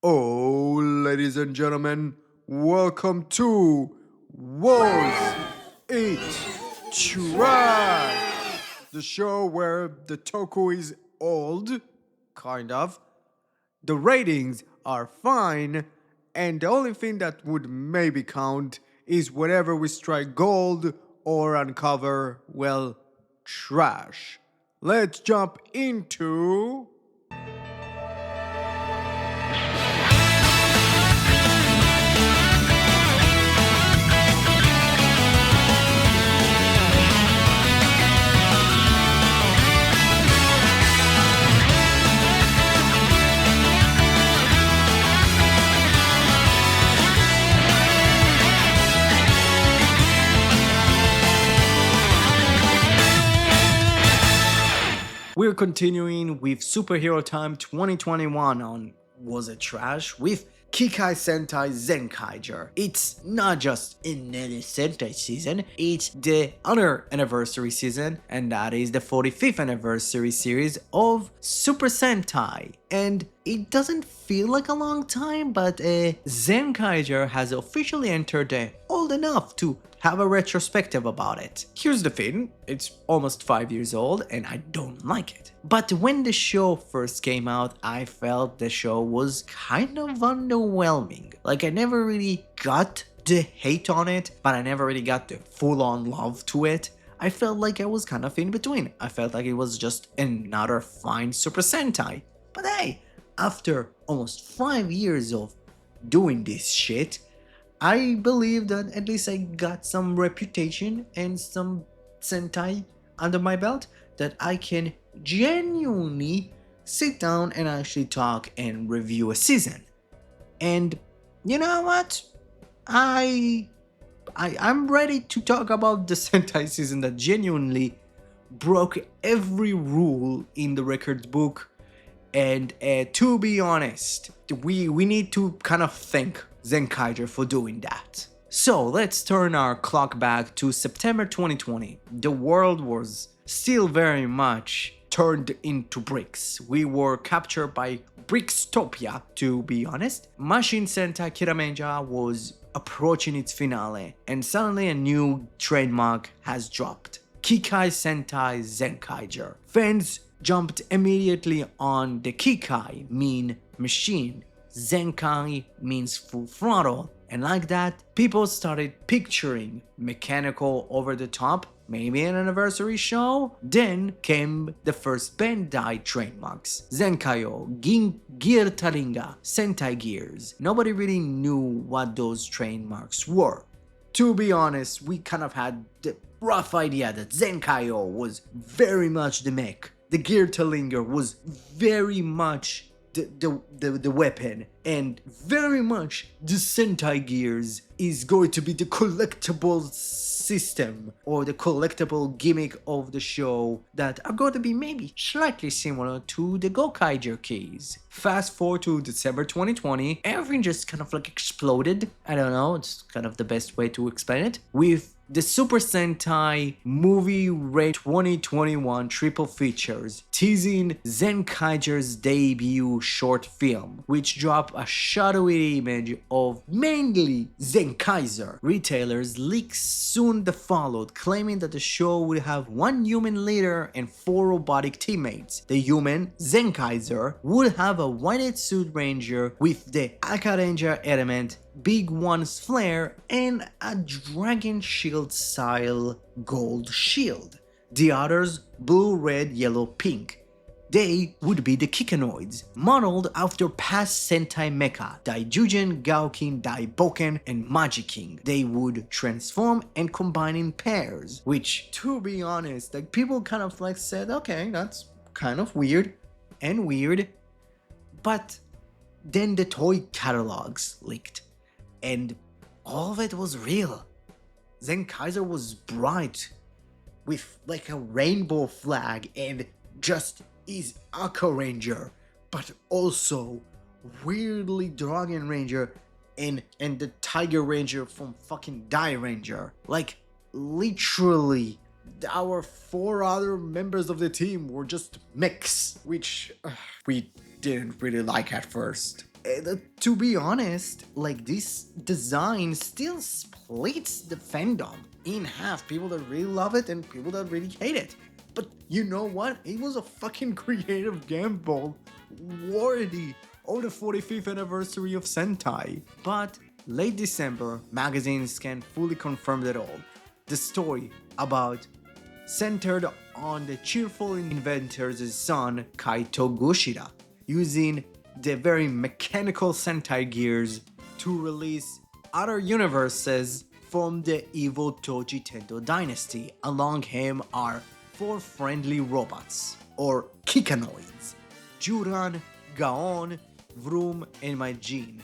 Oh, ladies and gentlemen, welcome to Was It Trash? The show where the toku is old, kind of, the ratings are fine, and the only thing that would maybe count is whenever we strike gold or uncover, well, trash. Let's jump into. We're continuing with Superhero Time 2021 on Was It Trash with Kikai Sentai Zenkaiger. It's not just another Sentai season, it's the other anniversary season, and that is the 45th anniversary series of Super Sentai. And it doesn't feel like a long time, but Zenkaiger has officially entered the old enough to have a retrospective about it. Here's the thing, it's almost 5 years old and I don't like it. But when the show first came out, I felt the show was kind of underwhelming. Like I never really got the hate on it, but I never really got the full-on love to it. I felt like I was kind of in between. I felt like it was just another fine Super Sentai. But hey, after almost 5 years of doing this shit, I believe that at least I got some reputation and some Sentai under my belt that I can genuinely sit down and actually talk and review a season. And you know what? I'm ready to talk about the Sentai season that genuinely broke every rule in the record book. And to be honest, we need to kind of thank Zenkaiger for doing that. So let's turn our clock back to September 2020. The world was still very much turned into bricks. We were captured by Brickstopia, to be honest. Machine Sentai Kiramenja was approaching its finale, and suddenly a new trademark has dropped. Kikai Sentai Zenkaiger. Fans jumped immediately on the Kikai, mean machine. Zenkai means full throttle, and like that, people started picturing mechanical over the top, maybe an anniversary show. Then came the first Bandai trademarks, Zenkaiyo, Gear Taringa, Sentai Gears. Nobody really knew what those trademarks were. To be honest, we kind of had the rough idea that Zenkaiyo was very much the mech. The Gear Taringa was very much the weapon, and very much the Sentai Gears is going to be the collectible system or the collectible gimmick of the show that are going to be maybe slightly similar to the Gokaiger keys. Fast forward to December 2020, everything just kind of like exploded. I don't know, it's kind of the best way to explain it. With the Super Sentai Movie Rate 2021 triple features teasing Zenkaiger's debut short film, which dropped a shadowy image of mainly Zenkaiger. Retailers leaks soon followed, claiming that the show would have one human leader and 4 robotic teammates. The human, Zenkaiger, would have a white suit ranger with the Akaranger element, Big One's flare, and a dragon shield style gold shield. The others, blue, red, yellow, pink. They would be the Kikanoids, modeled after past Sentai mecha, Daijujin, Gaukin, Daiboken, and Magiking. They would transform and combine in pairs, which, to be honest, like people kind of like said, okay, that's kind of weird, but then the toy catalogs leaked, and all of it was real. Zenkaiger was bright, with like a rainbow flag and just is Aqua Ranger, but also weirdly Dragon Ranger and the Tiger Ranger from fucking Die Ranger. Like literally our 4 other members of the team were just mechs, which we didn't really like at first. To be honest, like this design still splits the fandom in half. People that really love it and people that really hate it. But you know what? It was a fucking creative gamble worthy of the 45th anniversary of Sentai. But late December, magazines can fully confirm it all. The story about centered on the cheerful inventor's son Kaito Gushida, using the very mechanical Sentai gears to release other universes from the evil Toji Tendo dynasty. Along him are 4 friendly robots, or Kikanoids: Juran, Gaon, Vroom, and Majin.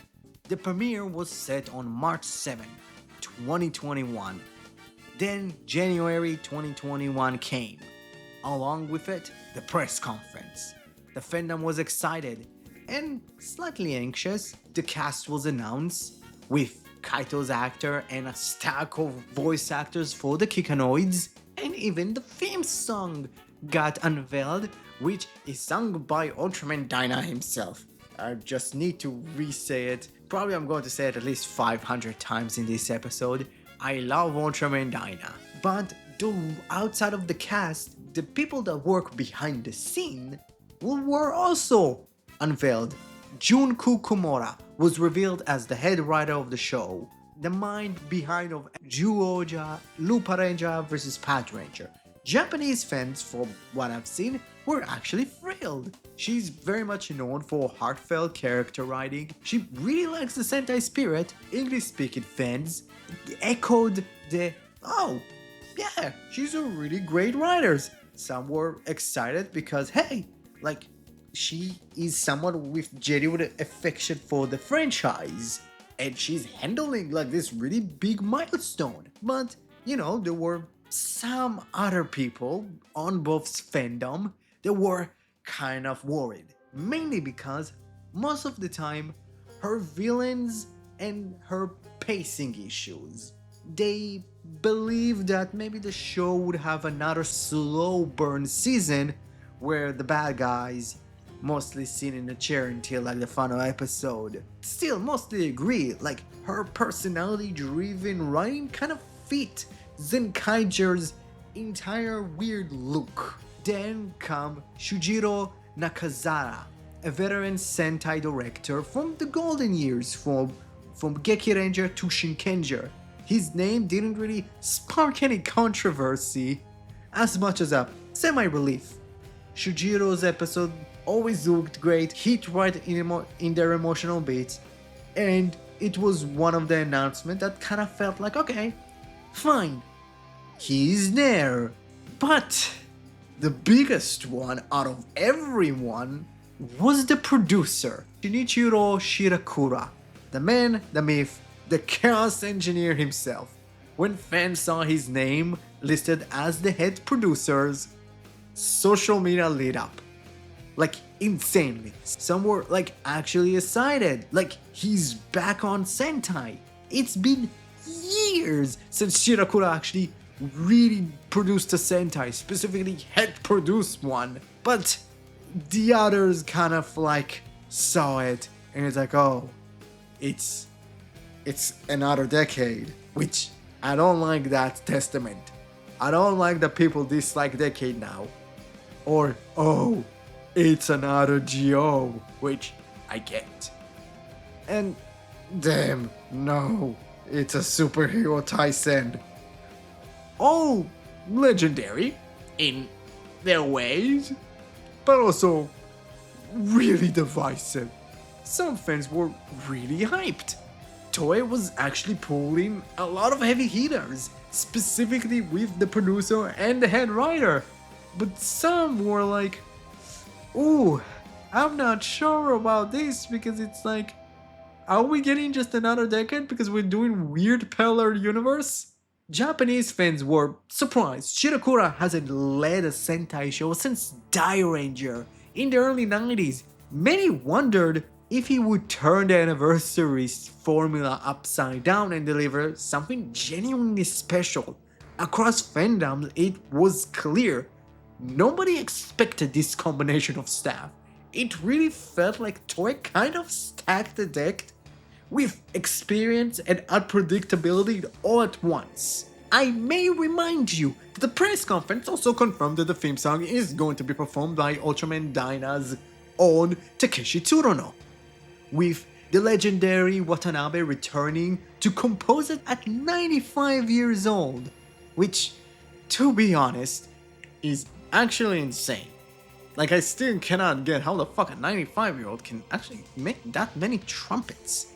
The premiere was set on March 7, 2021. Then January 2021 came. Along with it, the press conference. The fandom was excited and slightly anxious. The cast was announced, with Kaito's actor and a stack of voice actors for the Kikanoids, and even the theme song got unveiled, which is sung by Ultraman Dyna himself. I just need to re-say it. Probably I'm going to say it at least 500 times in this episode. I love Ultraman Dyna. But outside of the cast, the people that work behind the scene were also unveiled. Junku Komura was revealed as the head writer of the show, the mind behind of Juoja, Lupa Ranger vs. Pat Ranger. Japanese fans, from what I've seen, were actually thrilled. She's very much known for heartfelt character writing. She really likes the Sentai spirit. English-speaking fans echoed the, "Oh, yeah, she's a really great writer." Some were excited because, hey, like, she is someone with genuine affection for the franchise, and she's handling like this really big milestone. But, you know, there were some other people on both fandom that were kind of worried, mainly because most of the time her villains and her pacing issues, they believe that maybe the show would have another slow burn season where the bad guys mostly sit in a chair until like the final episode. Still mostly agree, like her personality driven writing kind of fit Zenkaiger's entire weird look. Then come Shujiro Nakazara, a veteran Sentai director from the golden years, from Geki Ranger to Shinkenger. His name didn't really spark any controversy, as much as a semi-relief. Shujiro's episode always looked great, hit right in their emotional beats, and it was one of the announcements that kind of felt like, okay, fine, he's there. But the biggest one out of everyone was the producer, Shinichiro Shirakura, the man, the myth, the chaos engineer himself. When fans saw his name listed as the head producers, social media lit up. Like, insanely. Some were like actually excited, like he's back on Sentai. It's been years since Shirakura actually really produced a Sentai, specifically had produced one. But the others kind of like saw it and it's like, oh, it's another decade, which I don't like that testament. I don't like that people dislike decade now. Or, oh, it's another GO, which I get. And damn, no, it's a superhero Tyson. All legendary in their ways, but also really divisive. Some fans were really hyped. Toei was actually pulling a lot of heavy hitters, specifically with the producer and the head writer. But some were like, ooh, I'm not sure about this, because it's like, are we getting just another decade because we're doing weird parallel universe? Japanese fans were surprised. Shirakura hasn't led a Sentai show since Die Ranger in the early 90s. Many wondered if he would turn the anniversary formula upside down and deliver something genuinely special. Across fandoms, it was clear nobody expected this combination of staff, it really felt like Toei kind of stacked the deck with experience and unpredictability all at once. I may remind you that the press conference also confirmed that the theme song is going to be performed by Ultraman Dyna's own Takeshi Tsuruno, with the legendary Watanabe returning to compose it at 95 years old, which, to be honest, is actually insane. Like, I still cannot get how the fuck a 95-year-old can actually make that many trumpets.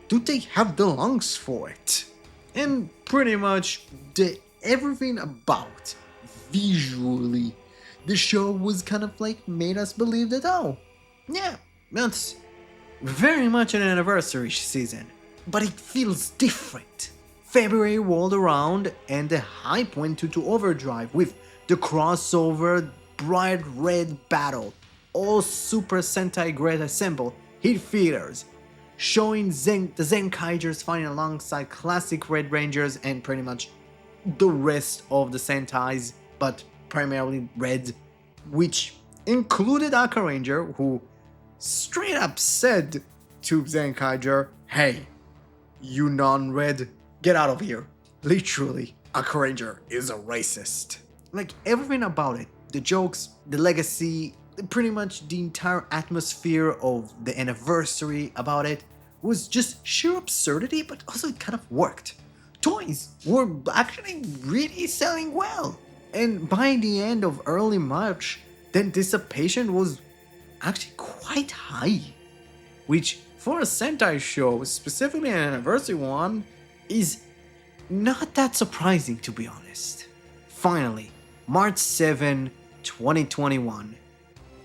Do they have the lungs for it? And pretty much everything about visually, the show was kind of like made us believe that, oh, yeah, that's very much an anniversary season, but it feels different. February rolled around and the hype went into overdrive with the crossover bright red battle, all Super Sentai Great Assemble hit theaters, showing the Zenkaigers fighting alongside classic Red Rangers and pretty much the rest of the Sentais, but primarily Red, which included Aka Ranger, who straight up said to Zenkaiger, "Hey, you non-red, get out of here." Literally, Aka Ranger is a racist. Like, everything about it, the jokes, the legacy, pretty much the entire atmosphere of the anniversary about it was just sheer absurdity, but also it kind of worked. Toys were actually really selling well, and by the end of early March, the anticipation was actually quite high, which for a Sentai show, specifically an anniversary one, is not that surprising, to be honest. Finally, March 7, 2021,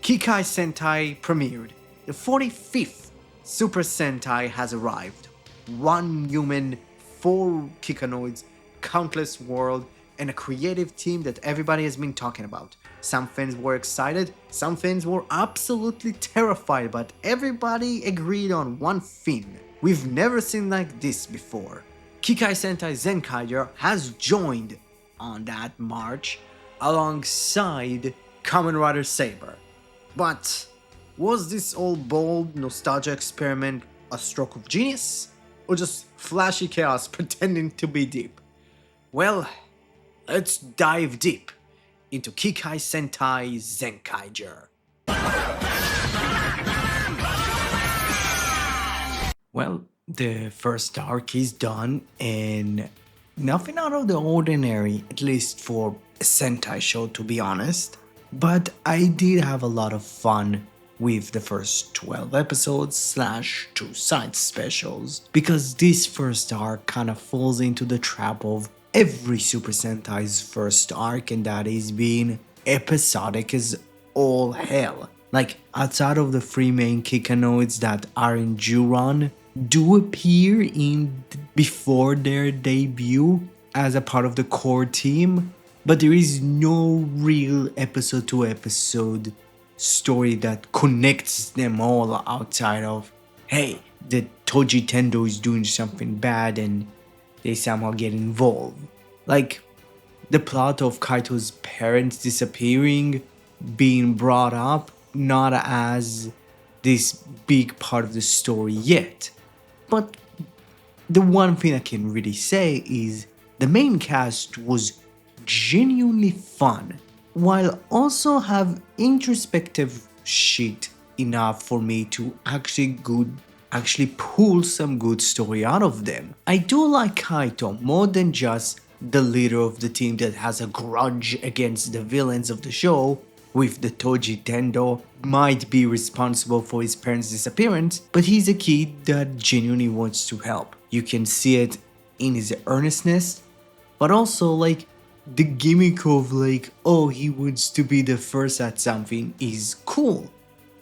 Kikai Sentai premiered. The 45th Super Sentai has arrived. 1 human, 4 Kikanoids, countless world, and a creative team that everybody has been talking about. Some fans were excited, some fans were absolutely terrified, but everybody agreed on one thing. We've never seen like this before. Kikai Sentai Zenkaiger has joined on that march alongside Kamen Rider Saber. But was this all bold nostalgia experiment a stroke of genius, or just flashy chaos pretending to be deep? Well, let's dive deep into Kikai Sentai Zenkaiger. Well, the first arc is done, and nothing out of the ordinary, at least for a Sentai show, to be honest. But I did have a lot of fun with the first 12 episodes / 2 side specials, because this first arc kind of falls into the trap of every Super Sentai's first arc, and that is being episodic as all hell. Like, outside of the 3 main Kikanoids that are in Juron, do appear in before their debut as a part of the core team, but there is no real episode to episode story that connects them all outside of, hey, the Toji Tendo is doing something bad and they somehow get involved. Like, the plot of Kaito's parents disappearing being brought up not as this big part of the story yet. But the one thing I can really say is the main cast was genuinely fun, while also have introspective shit enough for me to actually pull some good story out of them. I do like Kaito more than just the leader of the team that has a grudge against the villains of the show, with the Toji Tendo might be responsible for his parents' disappearance, but he's a kid that genuinely wants to help. You can see it in his earnestness, but also like the gimmick of like, oh, he wants to be the first at something is cool.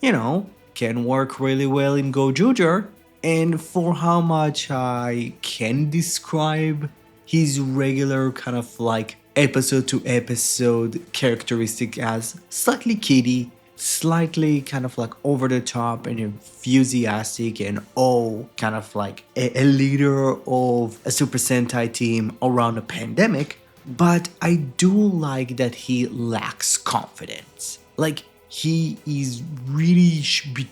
You know, can work really well in Gojuger, and for how much I can describe his regular kind of like episode to episode characteristic as slightly kiddie, slightly kind of like over the top and enthusiastic, and kind of like a leader of a Super Sentai team around a pandemic. But I do like that he lacks confidence. Like, he is really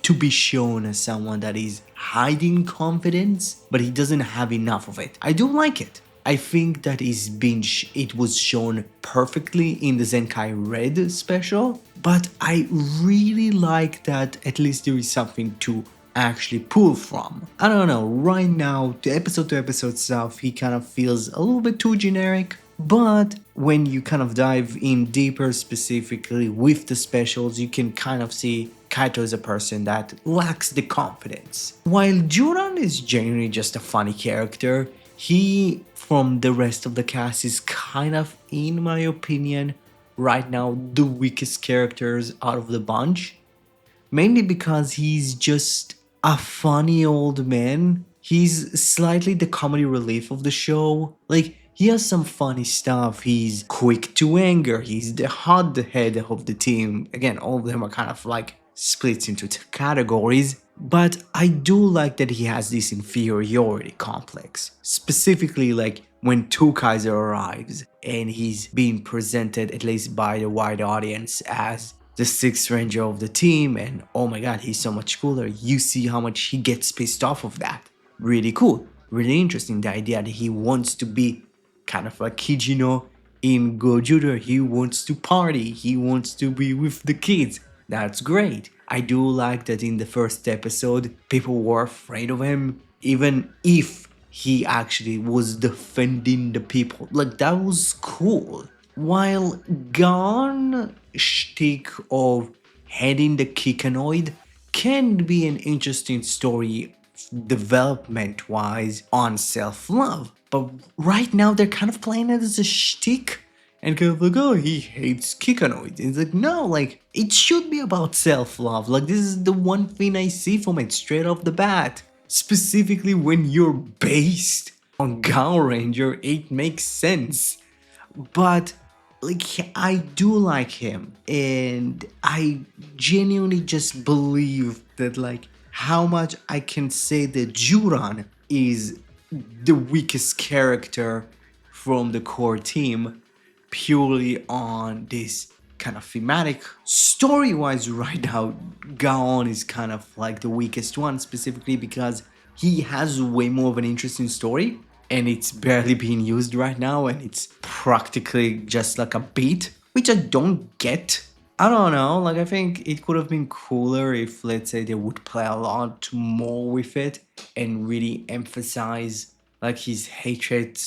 to be shown as someone that is hiding confidence, but he doesn't have enough of it. I do like it. I think that it was shown perfectly in the Zenkai Red special, but I really like that at least there is something to actually pull from. I don't know, right now, the episode to episode stuff, he kind of feels a little bit too generic. But when you kind of dive in deeper, specifically with the specials, you can kind of see Kaito is a person that lacks the confidence. While Juran is genuinely just a funny character, he, from the rest of the cast, is kind of, in my opinion, right now the weakest characters out of the bunch. Mainly because he's just a funny old man. He's slightly the comedy relief of the show. Like, he has some funny stuff. He's quick to anger. He's the hothead of the team. Again, all of them are kind of like splits into two categories. But I do like that he has this inferiority complex. Specifically, like when Kaiser arrives and he's being presented, at least by the wide audience, as the sixth ranger of the team, and oh my god, he's so much cooler. You see how much he gets pissed off of that. Really cool, really interesting. The idea that he wants to be kind of like Kijino in Gojudo. He wants to party, he wants to be with the kids. That's great. I do like that in the first episode, people were afraid of him, even if he actually was defending the people. Like, that was cool. While Gon shtick of heading the Kikanoid can be an interesting story development wise on self-love, but right now they're kind of playing it as a shtick and kind of like, oh, he hates Kikanoid. It's like, no, like, it should be about self-love. Like, this is the one thing I see from it straight off the bat. Specifically when you're based on Power Ranger, it makes sense. But like, I do like him, and I genuinely just believe that, like, how much I can say that Juran is the weakest character from the core team purely on this kind of thematic. Story-wise right now, Gaon is kind of like the weakest one, specifically because he has way more of an interesting story and it's barely being used right now, and it's practically just like a beat, which I don't get. I don't know, like, I think it could have been cooler if, let's say, they would play a lot more with it and really emphasize like his hatred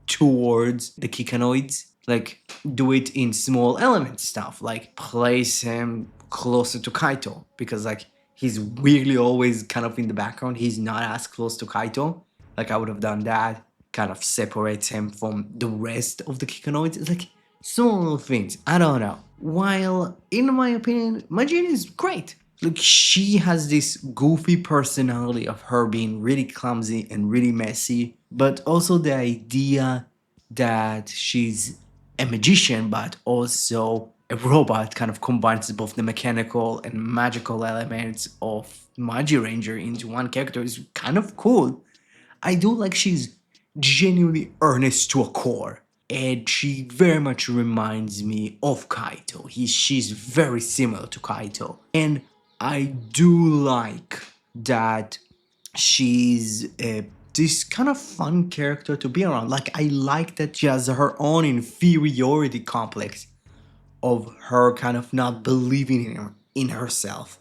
towards the Kikanoids. Like, do it in small element stuff, like place him closer to Kaito, because like he's weirdly always kind of in the background. He's not as close to Kaito. Like, I would have done that. Kind of separates him from the rest of the Kikanoids. It's like small little things. I don't know. While, in my opinion, Majin is great. Like, she has this goofy personality of her being really clumsy and really messy, but also the idea that she's a magician, but also a robot kind of combines both the mechanical and magical elements of Magi Ranger into one character is kind of cool. I do like she's genuinely earnest to a core, and she very much reminds me of Kaito. She's very similar to Kaito, and I do like that she's this kind of fun character to be around. Like, I like that she has her own inferiority complex of her kind of not believing in herself.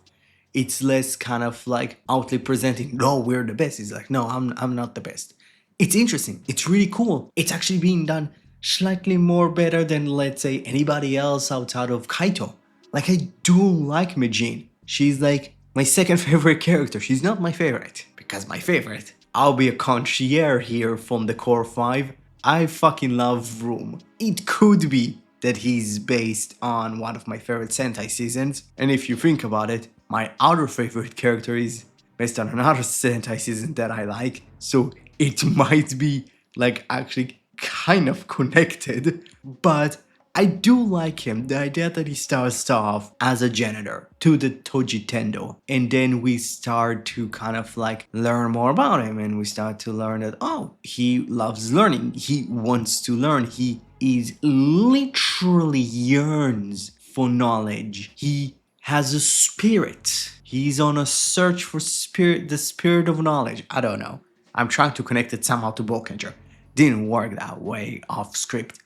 It's less kind of like outly presenting, no, we're the best. It's like, no, I'm not the best. It's interesting. It's really cool. It's actually being done slightly more better than, let's say, anybody else outside of Kaito. Like, I do like Majin. She's like my second favorite character. She's not my favorite, because my favorite, I'll be a concierge here from the core 5. I fucking love Vroom. It could be that he's based on one of my favorite Sentai seasons, and if you think about it, my other favorite character is based on another Sentai season that I like, so it might be like actually kind of connected, but I do like him. The idea that he starts off as a janitor to the Toji Tendo, and then we start to kind of like learn more about him, and we start to learn that, oh, he loves learning, he wants to learn, he is literally yearns for knowledge. He has a spirit. He's on a search for spirit, the spirit of knowledge. I don't know. I'm trying to connect it somehow to Volcanger. Didn't work that way off script.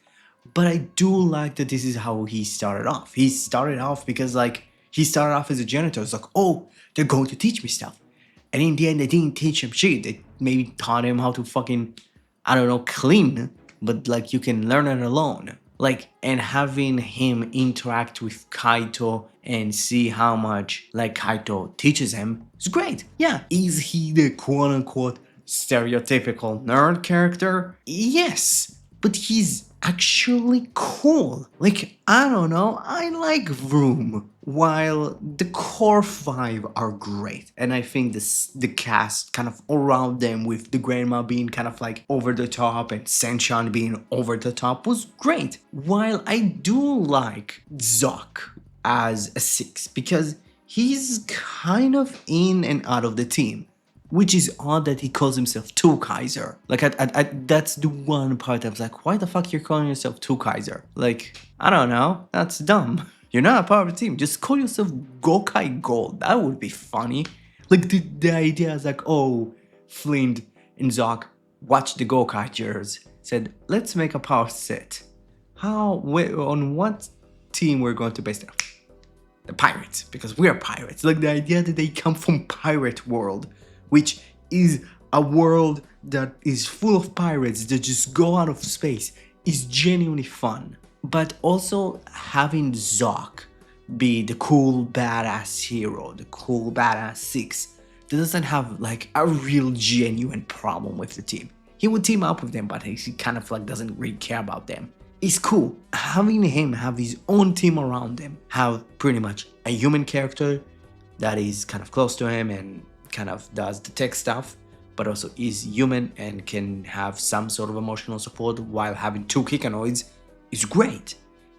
But I do like that this is how he started off. He started off because he started off as a janitor. It's like, oh, they're going to teach me stuff. And in the end, they didn't teach him shit. They maybe taught him how to fucking, I don't know, clean. But you can learn it alone. And having him interact with Kaito and see how much Kaito teaches him is great. Yeah. Is he the quote unquote stereotypical nerd character? Yes. But he's actually cool. I don't know, I like Vroom, while the core 5 are great. And I think the cast kind of around them, with the grandma being kind of over the top and Senchan being over the top, was great. While I do like Zoc as a 6, because he's kind of in and out of the team. Which is odd that he calls himself Kaiser. That's the one part I was like, why the fuck you're calling yourself Kaiser? I don't know, that's dumb. You're not a part of the team, just call yourself Gokai Gold. That would be funny. The idea is oh, Flint and Zoc watched the Gokaigers, said, let's make a power set. On what team we're going to base it? The pirates, because we're pirates. The idea that they come from pirate world, which is a world that is full of pirates that just go out of space, is genuinely fun. But also having Zoc be the cool badass hero, the cool badass 6, that doesn't have a real genuine problem with the team. He would team up with them, but he kind of doesn't really care about them. It's cool. Having him have his own team around him, have pretty much a human character that is kind of close to him and kind of does the tech stuff, but also is human and can have some sort of emotional support while having 2 Kikanoids, is great.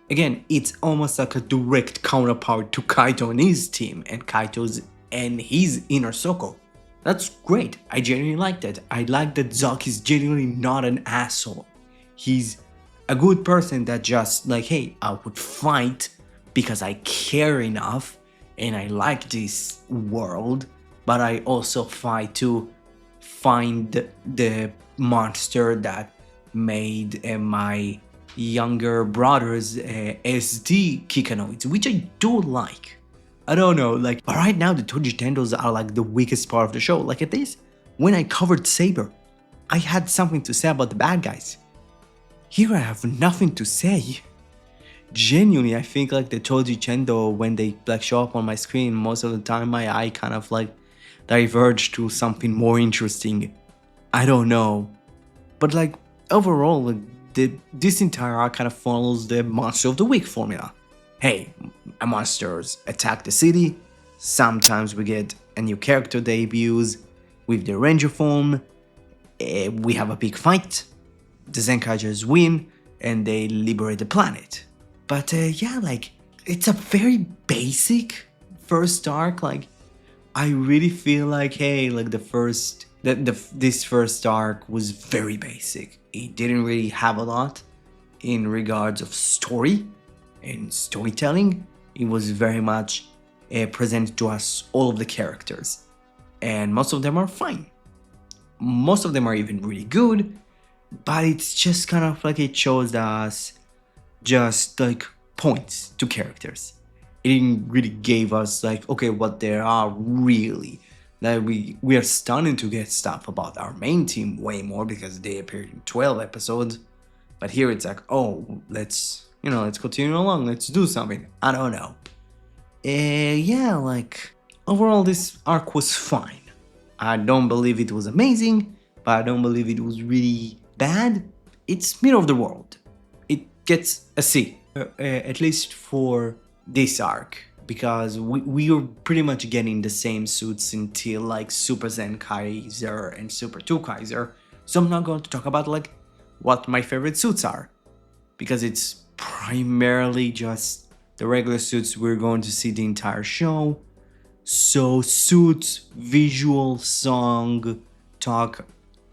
Again, it's almost like a direct counterpart to Kaito and his team and Kaito's and his inner circle. That's great. I genuinely like that. I like that Zoc is genuinely not an asshole. He's a good person that just hey, I would fight because I care enough and I like this world, but I also fight to find the monster that made my younger brother's SD Kikanoids, which I do like. I don't know, but right now the Toji Tendos are the weakest part of the show. At this, when I covered Saber, I had something to say about the bad guys. Here I have nothing to say. Genuinely, I think the Toji Chendo, when they show up on my screen, most of the time my eye kind of diverge to something more interesting. I don't know. But overall, this entire arc kind of follows the Monster of the Week formula. Hey, monsters attack the city, sometimes we get a new character debuts with the Ranger form, we have a big fight, the Zenkaigers win, and they liberate the planet. But yeah, it's a very basic first arc. I really feel hey, this first arc was very basic. It didn't really have a lot in regards of story and storytelling. It was very much presented to us all of the characters, and most of them are fine. Most of them are even really good, but it's just kind of it shows us just points to characters. It didn't really give us okay, what they are really. We are starting to get stuff about our main team way more because they appeared in 12 episodes, but here it's oh, let's continue along, let's do something. I don't know. Yeah, overall this arc was fine. I don't believe it was amazing, but I don't believe it was really bad. It's middle of the road. It gets a C, at least for this arc, because we are pretty much getting the same suits until Super Zenkaiger and Super Kaiser. So I'm not going to talk about what my favorite suits are, because it's primarily just the regular suits we're going to see the entire show. So suits, visual, song, talk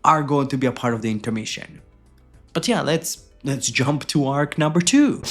are going to be a part of the intermission. But yeah, let's jump to arc number 2.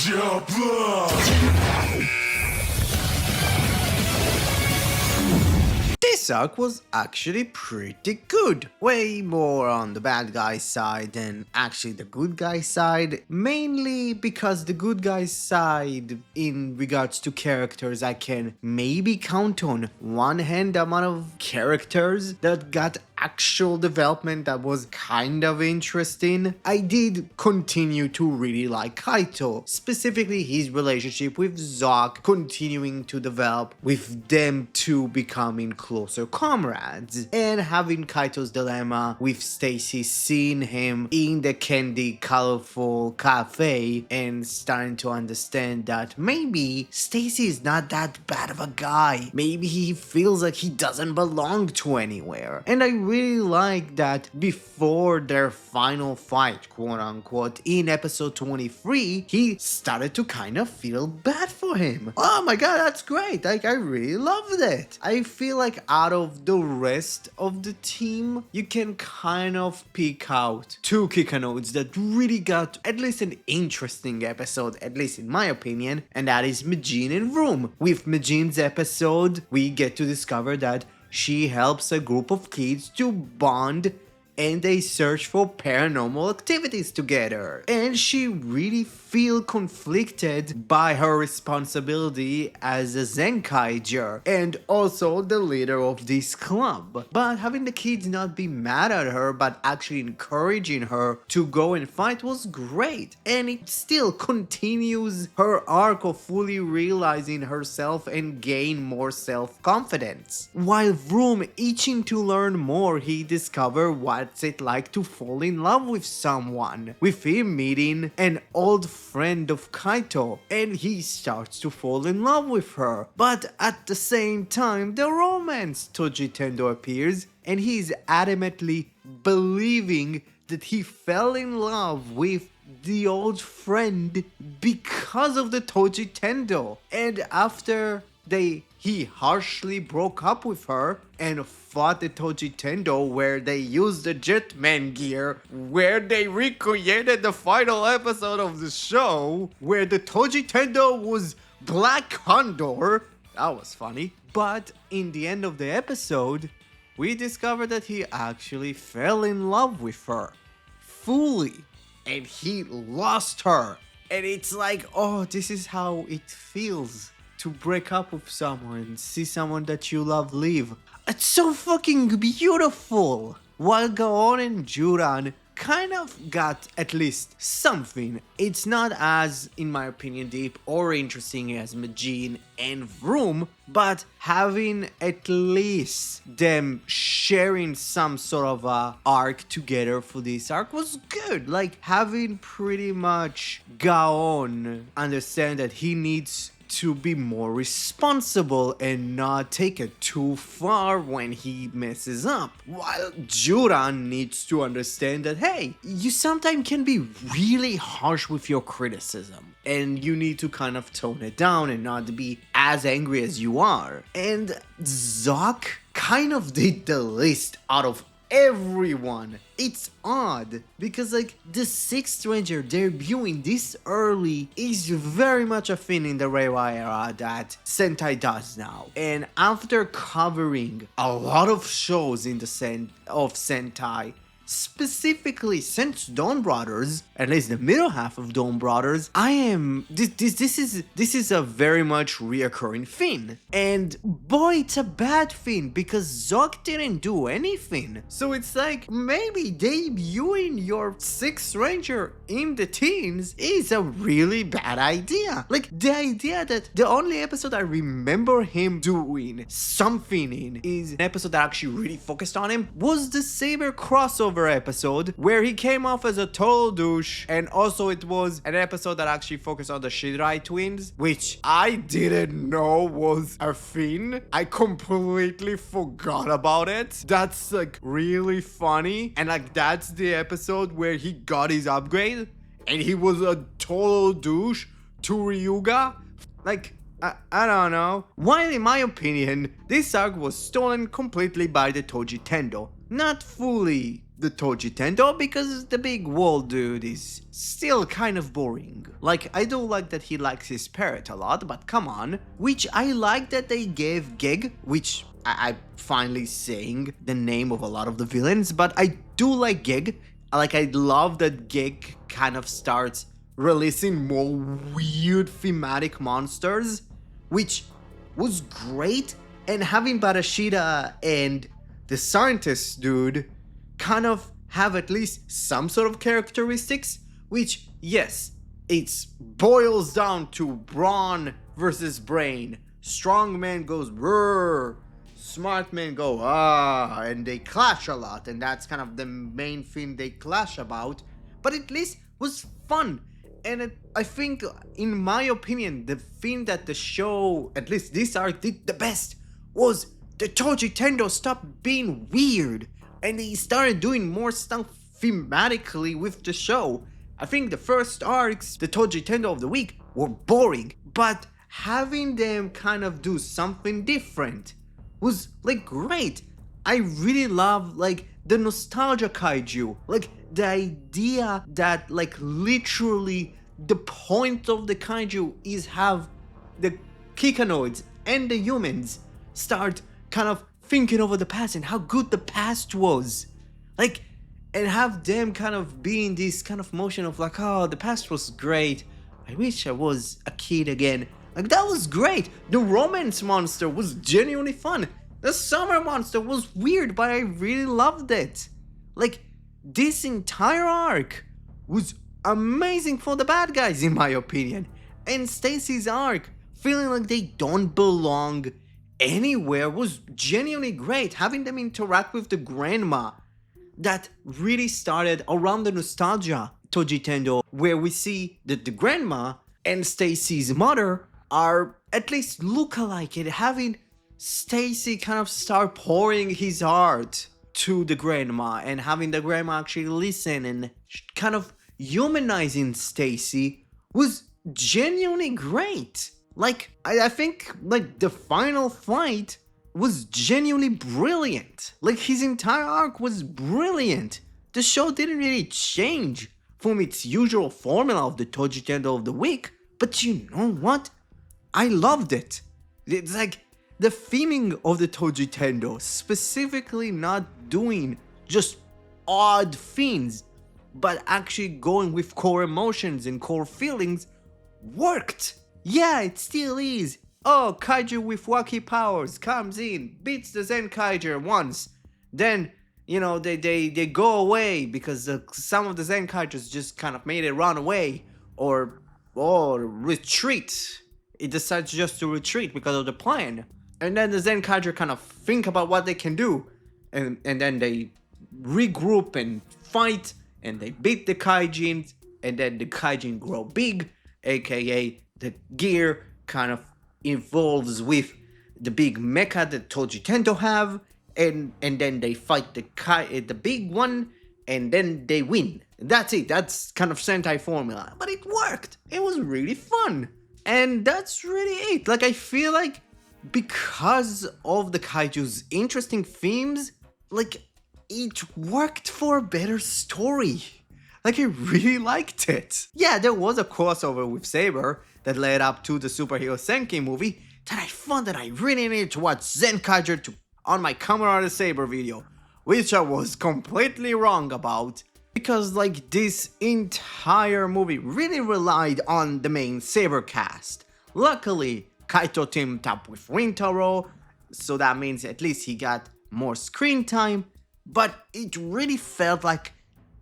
this arc was actually pretty good. Way more on the bad guy side than actually the good guy side. Mainly because the good guy side, in regards to characters, I can maybe count on one hand the amount of characters that got actual development that was kind of interesting. I did continue to really like Kaito, specifically his relationship with Zoc continuing to develop, with them two becoming closer comrades, and having Kaito's dilemma with Stacy seeing him in the candy colorful cafe and starting to understand that maybe Stacy is not that bad of a guy. Maybe he feels like he doesn't belong to anywhere. And I really like that before their final fight, quote unquote, in episode 23, he started to kind of feel bad for him. Oh my god, that's great. Like, I really loved it. I feel like out of the rest of the team, you can kind of pick out two Kikai nodes that really got at least an interesting episode, at least in my opinion, and that is Majin and Vroom. With Majin's episode, we get to discover that she helps a group of kids to bond and they search for paranormal activities together. And she really feel conflicted by her responsibility as a Zenkaiger and also the leader of this club. But having the kids not be mad at her but actually encouraging her to go and fight was great. And it still continues her arc of fully realizing herself and gain more self-confidence. While Vroom itching to learn more, he discovered what's it like to fall in love with someone, with him meeting an old friend of Kaito, and he starts to fall in love with her. But at the same time, the romance Toji Tendo appears, and he's adamantly believing that he fell in love with the old friend because of the Toji Tendo. And after he harshly broke up with her and fought the Toji Tendo, where they used the Jetman gear, where they recreated the final episode of the show, where the Toji Tendo was Black Condor. That was funny. But in the end of the episode, we discovered that he actually fell in love with her fully, and he lost her. And it's like, oh, this is how it feels to break up with someone and see someone that you love leave. It's so fucking beautiful. While Gaon and Juran kind of got at least something, it's not as, in my opinion, deep or interesting as Majin and Vroom, but having at least them sharing some sort of a arc together for this arc was good. Like, having pretty much Gaon understand that he needs to be more responsible and not take it too far when he messes up. While Juran needs to understand that, hey, you sometimes can be really harsh with your criticism and you need to kind of tone it down and not be as angry as you are. And Zoc kind of did the least out of everyone. It's odd because, like, the Sixth Ranger debuting this early is very much a thing in the Reiwa era that Sentai does now. And after covering a lot of shows in the of Sentai, specifically since Dawn Brothers, at least the middle half of Dawn Brothers, this is a very much reoccurring thing. And boy, it's a bad thing because Zoc didn't do anything. So it's like, maybe debuting your Sixth Ranger in the teens is a really bad idea. Like, the idea that the only episode I remember him doing something in is an episode that actually really focused on him was the Saber crossover episode, where he came off as a total douche, and also it was an episode that actually focused on the Shirai twins, which I didn't know was a thing. I completely forgot about it. That's like really funny, and like that's the episode where he got his upgrade and he was a total douche to Ryuga. Like, I don't know. While in my opinion, this arc was stolen completely by the Toji Tendo. Not fully the Toji Tendo, because the big wall dude is still kind of boring. Like, I do like that he likes his parrot a lot, but come on. Which I like that they gave Geg, which I finally saying the name of a lot of the villains, but I do like Gig. Like, I love that Gig kind of starts releasing more weird thematic monsters, which was great. And having Barashida and the scientist dude kind of have at least some sort of characteristics, which, yes, it boils down to brawn versus brain. Strong man goes brrr, smart men go and they clash a lot, and that's kind of the main thing they clash about. But at least was fun, and I think, in my opinion, the thing that the show, at least this arc, did the best was the Toji Tendo stopped being weird, and they started doing more stuff thematically with the show. I think the first arcs, the Toji Tendo of the week, were boring, but having them kind of do something different was like great. I really love like the nostalgia kaiju, like the idea that like literally the point of the kaiju is have the Kikanoids and the humans start kind of thinking over the past and how good the past was, like, and have them kind of be in this kind of motion of like, oh, the past was great, I wish I was a kid again. Like, that was great. The romance monster was genuinely fun. The summer monster was weird, but I really loved it. Like, this entire arc was amazing for the bad guys, in my opinion. And Stacy's arc, feeling like they don't belong anywhere, was genuinely great. Having them interact with the grandma, that really started around the nostalgia Toji Tendo, where we see that the grandma and Stacy's mother are at least look-alike, and having Stacy kind of start pouring his heart to the grandma, and having the grandma actually listen and kind of humanizing Stacy was genuinely great. Like, I think like the final fight was genuinely brilliant. Like, his entire arc was brilliant. The show didn't really change from its usual formula of the Toji Tendo of the week, but you know what? I loved it. It's like the theming of the Toji Tendo, specifically not doing just odd things, but actually going with core emotions and core feelings, worked. Yeah, it still is. Oh, kaiju with wacky powers comes in, beats the Zenkaiger once, then, you know, they go away because some of the Zenkaigers just kind of made it run away, or retreat. It decides just to retreat because of the plan. And then the Zenkaiger kind of think about what they can do, and then they regroup and fight, and they beat the Kaijins, and then the Kaijin grow big, aka the gear kind of evolves with the big mecha that Toji Tendo have, and then they fight the big one, and then they win. That's it. That's kind of Sentai formula. But it worked. It was really fun. And that's really it. Like, I feel like because of the kaiju's interesting themes, like, it worked for a better story. Like, I really liked it. Yeah, there was a crossover with Saber that led up to the Superhero Senki movie that I found that I really needed to watch Zenkaiger on my Kamen Rider Saber video, which I was completely wrong about, because like this entire movie really relied on the main Saber cast. Luckily, Kaito teamed up with Rintaro, so that means at least he got more screen time, but it really felt like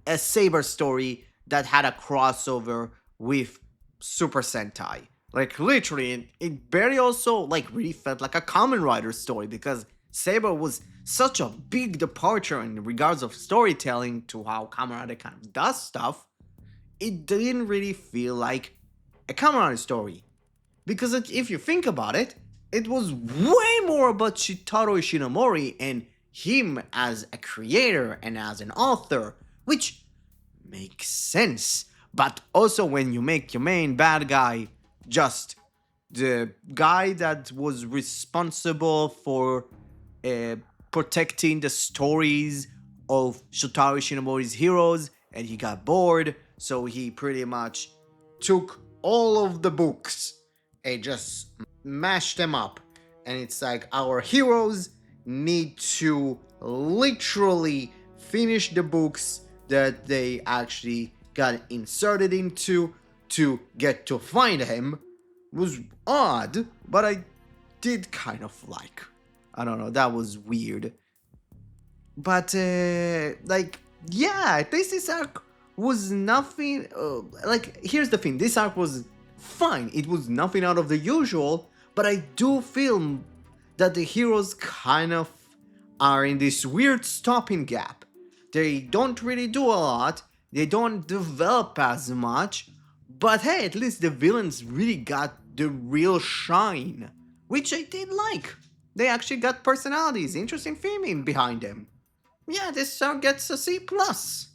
a Saber story that had a crossover with Super Sentai. Like, literally, it very also like really felt like a Kamen Rider story, because Saber was such a big departure in regards of storytelling to how Kamen Rider kind of does stuff. It didn't really feel like a Kamen Rider story, because if you think about it, it was way more about Shitaro Ishinomori and him as a creator and as an author, which makes sense. But also, when you make your main bad guy just the guy that was responsible for protecting the stories of Shotaro Ishinomori's heroes, and he got bored, so he pretty much took all of the books and just mashed them up, and it's like our heroes need to literally finish the books that they actually got inserted into to get to find him was odd, but I did kind of like. I don't know, that was weird. But yeah, this arc was nothing. Like, here's the thing: this arc was fine. It was nothing out of the usual. But I do feel that the heroes kind of are in this weird stopping gap. They don't really do a lot. They don't develop as much. But hey, at least the villains really got the real shine, which I did like. They actually got personalities, interesting theming behind them. Yeah, this song gets a C plus.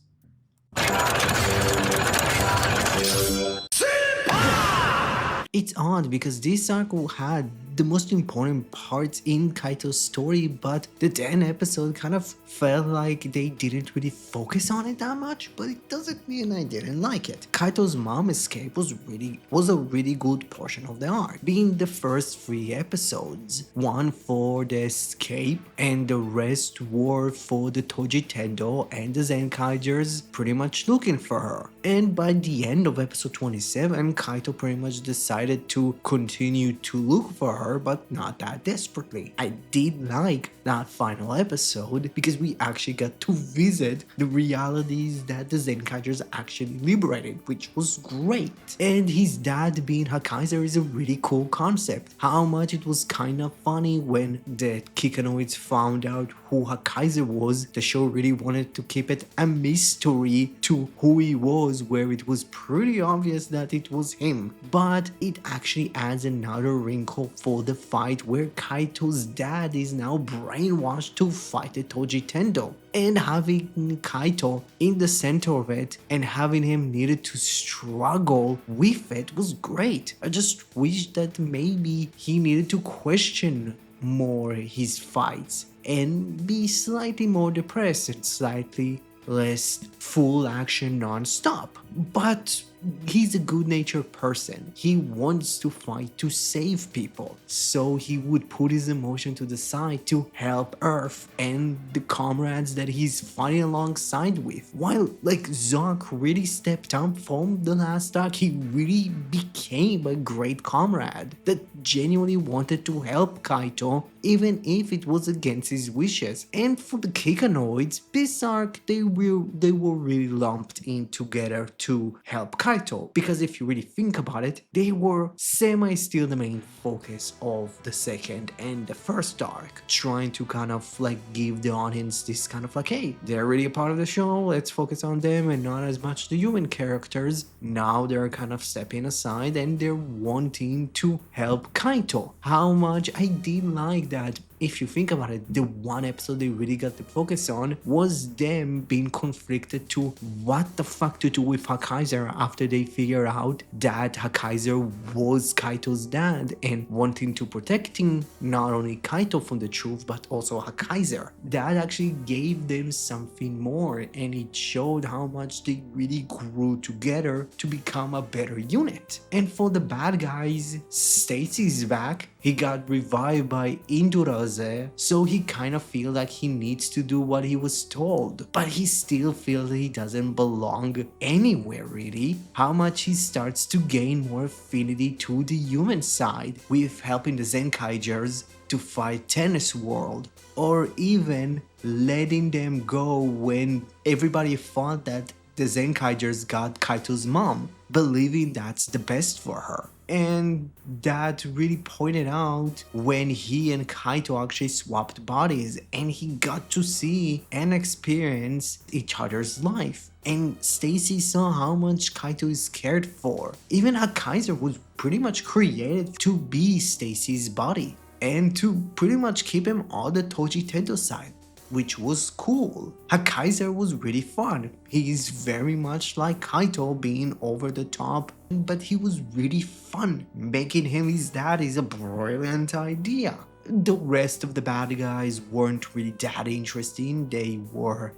It's odd because this arc had the most important parts in Kaito's story, but the 10th episode kind of felt like they didn't really focus on it that much, but it doesn't mean I didn't like it. Kaito's mom escape was a really good portion of the arc, being the first 3 episodes. One for the escape and the rest were for the Toji Tendo and the Zenkaigers pretty much looking for her. And by the end of episode 27, Kaito pretty much decided to continue to look for her, but not that desperately. I did like that final episode because we actually got to visit the realities that the Zenkaigers actually liberated, which was great. And his dad being Hakaiser is a really cool concept. How much it was kind of funny when the Kikanoids found out who Hakaiser was. The show really wanted to keep it a mystery to who he was, where it was pretty obvious that it was him. But it actually adds another wrinkle for the fight where Kaito's dad is now brainwashed to fight the Toji Tendo. And having Kaito in the center of it and having him needed to struggle with it was great. I just wish that maybe he needed to question more his fights and be slightly more depressed and slightly less full action non-stop. But he's a good-natured person. He wants to fight to save people. So he would put his emotion to the side to help Earth and the comrades that he's fighting alongside with. While like Zoc really stepped up from the last arc, he really became a great comrade that genuinely wanted to help Kaito even if it was against his wishes. And for the Kikanoids, this arc they were really lumped in together to help Kaito, because if you really think about it, they were still the main focus of the second and the first arc, trying to kind of like give the audience this kind of like, hey, they're really a part of the show, let's focus on them and not as much the human characters. Now they're kind of stepping aside and they're wanting to help Kaito. How much I did like that. If you think about it, the one episode they really got the focus on was them being conflicted to what the fuck to do with Hakaiser after they figure out that Hakaiser was Kaito's dad and wanting to protecting not only Kaito from the truth but also Hakaiser. That actually gave them something more and it showed how much they really grew together to become a better unit. And for the bad guys, Stacy's back. He got revived by Induraze, so he kind of feels like he needs to do what he was told, but he still feels he doesn't belong anywhere really. How much he starts to gain more affinity to the human side with helping the Zenkaigers to fight Tennis World, or even letting them go when everybody thought that the Zenkaigers got Kaito's mom, believing that's the best for her. And that really pointed out when he and Kaito actually swapped bodies and he got to see and experience each other's life. And Stacy saw how much Kaito is cared for. Even Hakaiser was pretty much created to be Stacy's body and to pretty much keep him on the Toji Tendo side, which was cool. Hakaiser was really fun. He's very much like Kaito, being over the top, but he was really fun. Making him his dad is a brilliant idea. The rest of the bad guys weren't really that interesting. They were,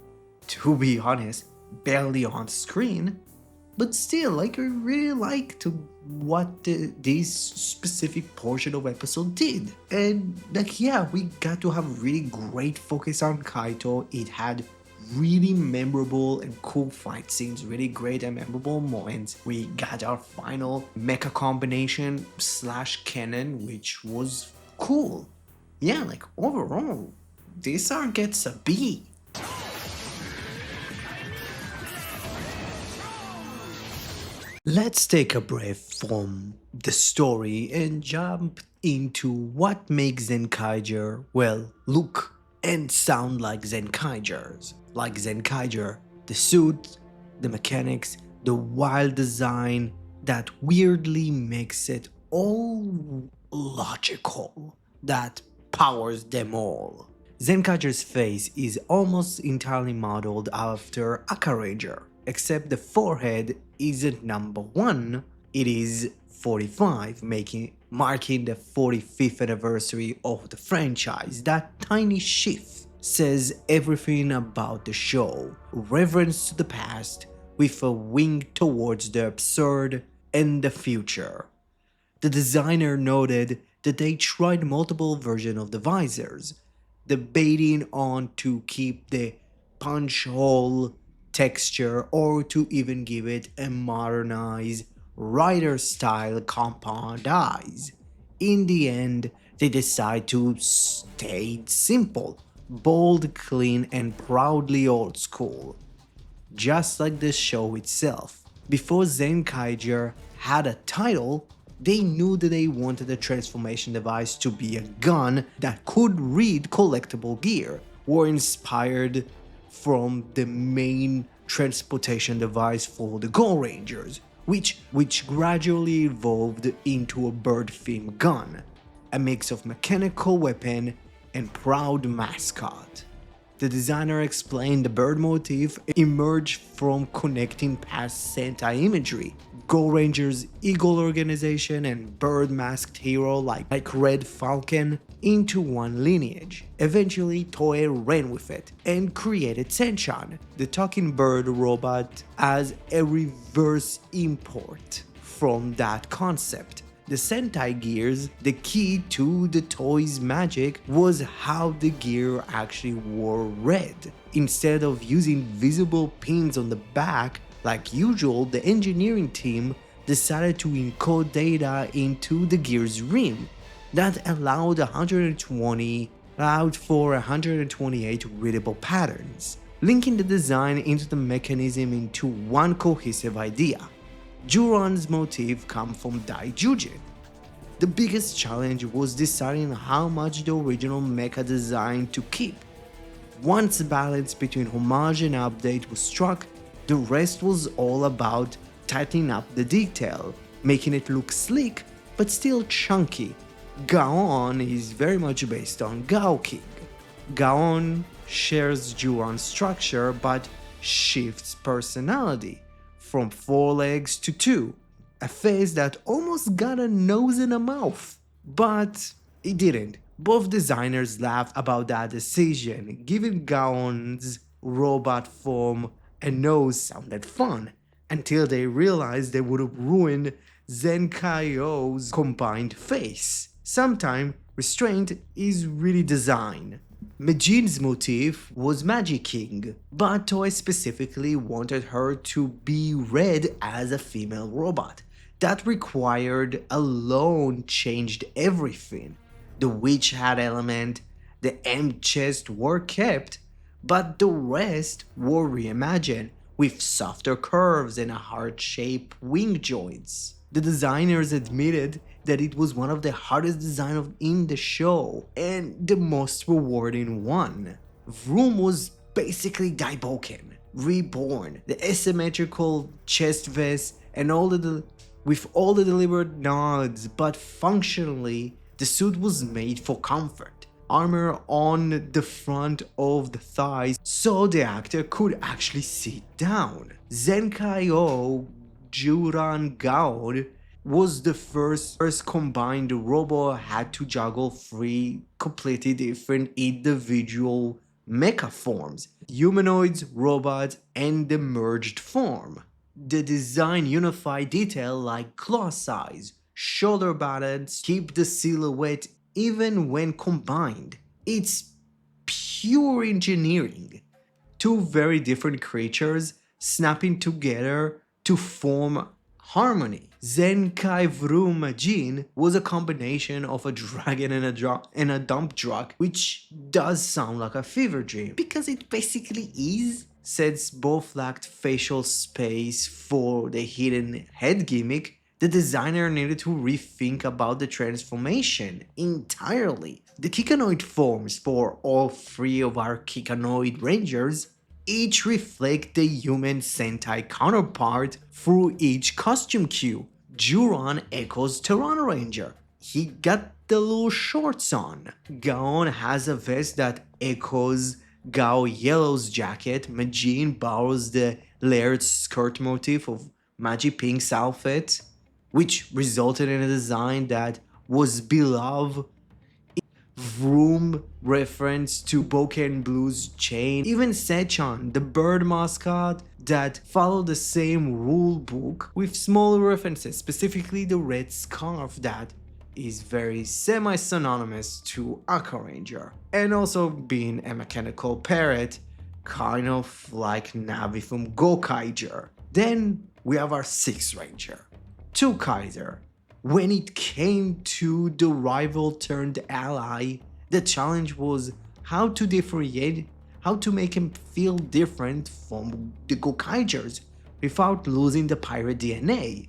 to be honest, barely on screen. But still, like, I really liked what this specific portion of episode did. And like, yeah, we got to have really great focus on Kaito. It had really memorable and cool fight scenes, really great and memorable moments. We got our final mecha combination slash cannon, which was cool. Yeah, like overall, this arc gets a B. Let's take a breath from the story and jump into what makes Zenkaiger, well, look and sound like Zenkaigers. Like Zenkaiger, the suit, the mechanics, the wild design that weirdly makes it all logical, that powers them all. Zenkaiger's face is almost entirely modeled after Akaranger, except the forehead isn't number 1, it is 45, marking the 45th anniversary of the franchise. That tiny shift says everything about the show, reverence to the past with a wink towards the absurd and the future. The designer noted that they tried multiple versions of the visors, debating on to keep the punch hole texture or to even give it a modernized rider style compound eyes. In the end, they decide to stay simple, bold, clean, and proudly old school, just like the show itself. Before Zenkaiger had a title, they knew that they wanted the transformation device to be a gun that could read collectible gear, were inspired from the main transportation device for the Go Rangers, which gradually evolved into a bird-themed gun, a mix of mechanical weapon and proud mascot. The designer explained the bird motif emerged from connecting past Sentai imagery, Go Rangers Eagle organization and bird masked hero like Red Falcon into one lineage. Eventually, Toei ran with it and created Senchan, the talking bird robot, as a reverse import from that concept. The Sentai gears, the key to the toy's magic was how the gear actually wore red. Instead of using visible pins on the back like usual, the engineering team decided to encode data into the gear's rim. That allowed for 128 readable patterns, linking the design into the mechanism into one cohesive idea. Juran's motif comes from Daijujin. The biggest challenge was deciding how much the original mecha design to keep. Once a balance between homage and update was struck, the rest was all about tightening up the detail, making it look sleek but still chunky. Gaon is very much based on Gao King. Gaon shares Juran's structure but shifts personality from 4 legs to 2, a face that almost got a nose and a mouth, but it didn't. Both designers laughed about that decision. Giving Gaon's robot form a nose sounded fun, until they realized they would have ruined Zenkaiger's combined face. Sometimes restraint is really design. Majin's motif was Magic King, but Toei specifically wanted her to be read as a female robot. That required alone changed everything. The witch hat element, the M chest were kept, but the rest were reimagined with softer curves and a heart-shaped wing joints. The designers admitted that it was one of the hardest designs in the show and the most rewarding one. Vroom was basically Daiboken, reborn, the asymmetrical chest vest and with all the deliberate nods, but functionally the suit was made for comfort. Armor on the front of the thighs so the actor could actually sit down. Zenkaiger Juran Gaon was the first combined robot had to juggle 3 completely different individual mecha forms, humanoids, robots, and the merged form. The design unify detail like claw size, shoulder buttons, keep the silhouette even when combined. It's pure engineering. Two very different creatures snapping together to form harmony. Zenkai Majin was a combination of a dragon and a dump truck, which does sound like a fever dream, because it basically is. Since both lacked facial space for the hidden head gimmick, the designer needed to rethink about the transformation entirely. The Kikanoid forms for all three of our Kikanoid Rangers each reflect the human Sentai counterpart through each costume cue. Juron echoes Terran Ranger. He got the little shorts on. Gaon has a vest that echoes Gao Yellow's jacket. Majin borrows the layered skirt motif of Magi Pink's outfit, which resulted in a design that was beloved. Vroom reference to Boken Blue's chain. Even Sechan, the bird mascot, that followed the same rule book with smaller references, specifically the red scarf that is very semi-synonymous to Aqua Ranger, and also being a mechanical parrot, kind of like Navi from Zenkaiger. Then we have our 6th Ranger, Kaiser. When it came to the rival turned ally, the challenge was how to differentiate, how to make him feel different from the Gokaigers without losing the pirate DNA,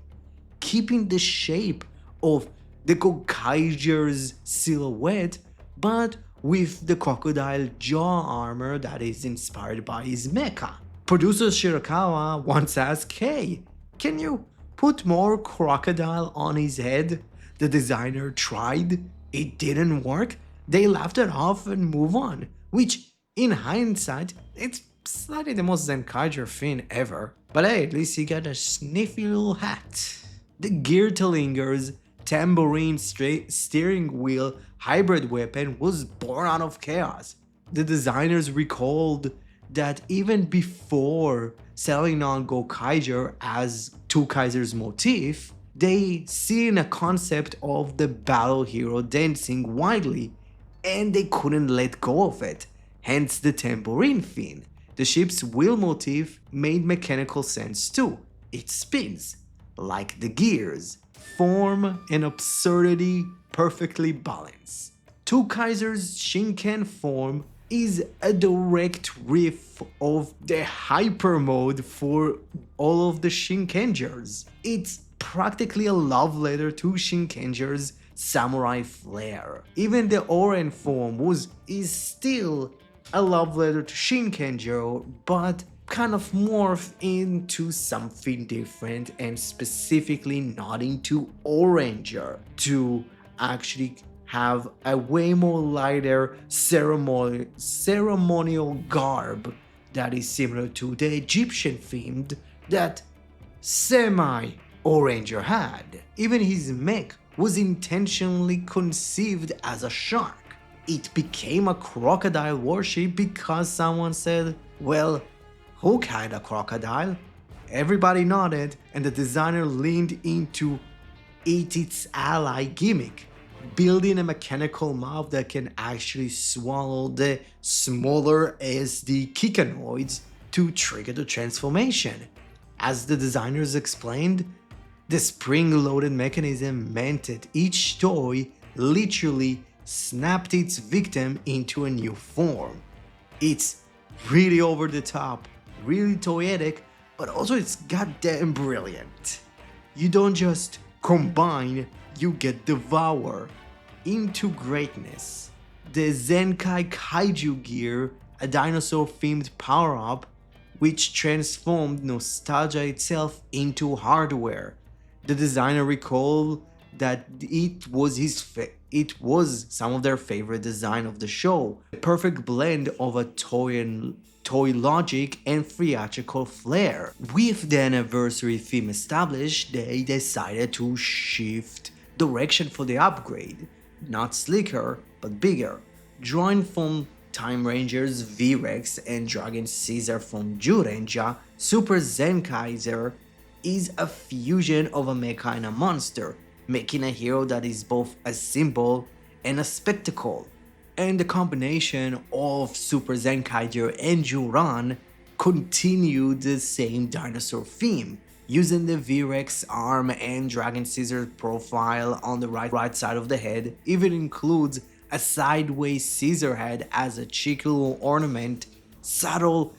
keeping the shape of the Gokaiger's silhouette, but with the crocodile jaw armor that is inspired by his mecha. Producer Shirakawa once asked, "Hey, can you put more crocodile on his head?" The designer tried, it didn't work, they laughed it off and move on, which in hindsight, it's slightly the most Zenkaiger thing ever. But hey, at least he got a sniffy little hat. The Geartlinger's tambourine steering wheel hybrid weapon was born out of chaos. The designers recalled that even before selling on Gokaiger as Kaiser's motif, they seen a concept of the battle hero dancing widely, and they couldn't let go of it, hence the tambourine theme. The ship's wheel motif made mechanical sense too. It spins, like the gears, form and absurdity perfectly balanced. Kaiser's Shinken form is a direct riff of the hyper mode for all of the Shinkengers. It's practically a love letter to Shinkenger's samurai flair. Even the Oren form is still a love letter to Shinkenger, but kind of morphed into something different and specifically not into Oranger to actually have a way more lighter ceremonial garb that is similar to the Egyptian themed that semi-Oranger had. Even his mech was intentionally conceived as a shark. It became a crocodile warship because someone said, "Well, who kind of crocodile?" Everybody nodded, and the designer leaned into its ally gimmick, building a mechanical mouth that can actually swallow the smaller SD Kikanoids to trigger the transformation. As the designers explained, the spring-loaded mechanism meant that each toy literally snapped its victim into a new form. It's really over the top, really toyetic, but also it's goddamn brilliant. You don't just combine, you get devour into greatness. The Zenkai Kaiju gear, a dinosaur-themed power-up, which transformed nostalgia itself into hardware. The designer recalled that it was some of their favorite design of the show. A perfect blend of a toy logic and theatrical flair. With the anniversary theme established, they decided to shift direction for the upgrade. Not slicker, but bigger. Drawing from Time Ranger's V-Rex and Dragon Caesar from Jurenja, Super Zenkaiger is a fusion of a mecha and a monster, making a hero that is both a symbol and a spectacle. And the combination of Super Zenkaiger and Juran continue the same dinosaur theme, using the V-Rex arm and Dragon Scissor profile on the right side of the head. Even includes a sideways scissor head as a cheeky little ornament, subtle,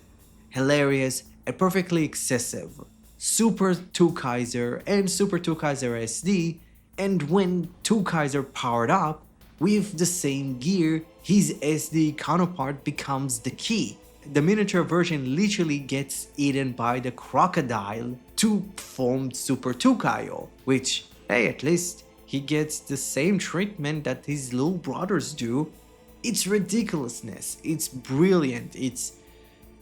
hilarious, and perfectly excessive. Super 2 Kaiser and Super 2 Kaiser SD, and when 2 Kaiser powered up, with the same gear, his SD counterpart becomes the key. The miniature version literally gets eaten by the crocodile to form Super Tukayo, which, hey, at least he gets the same treatment that his little brothers do. It's ridiculousness, it's brilliant, it's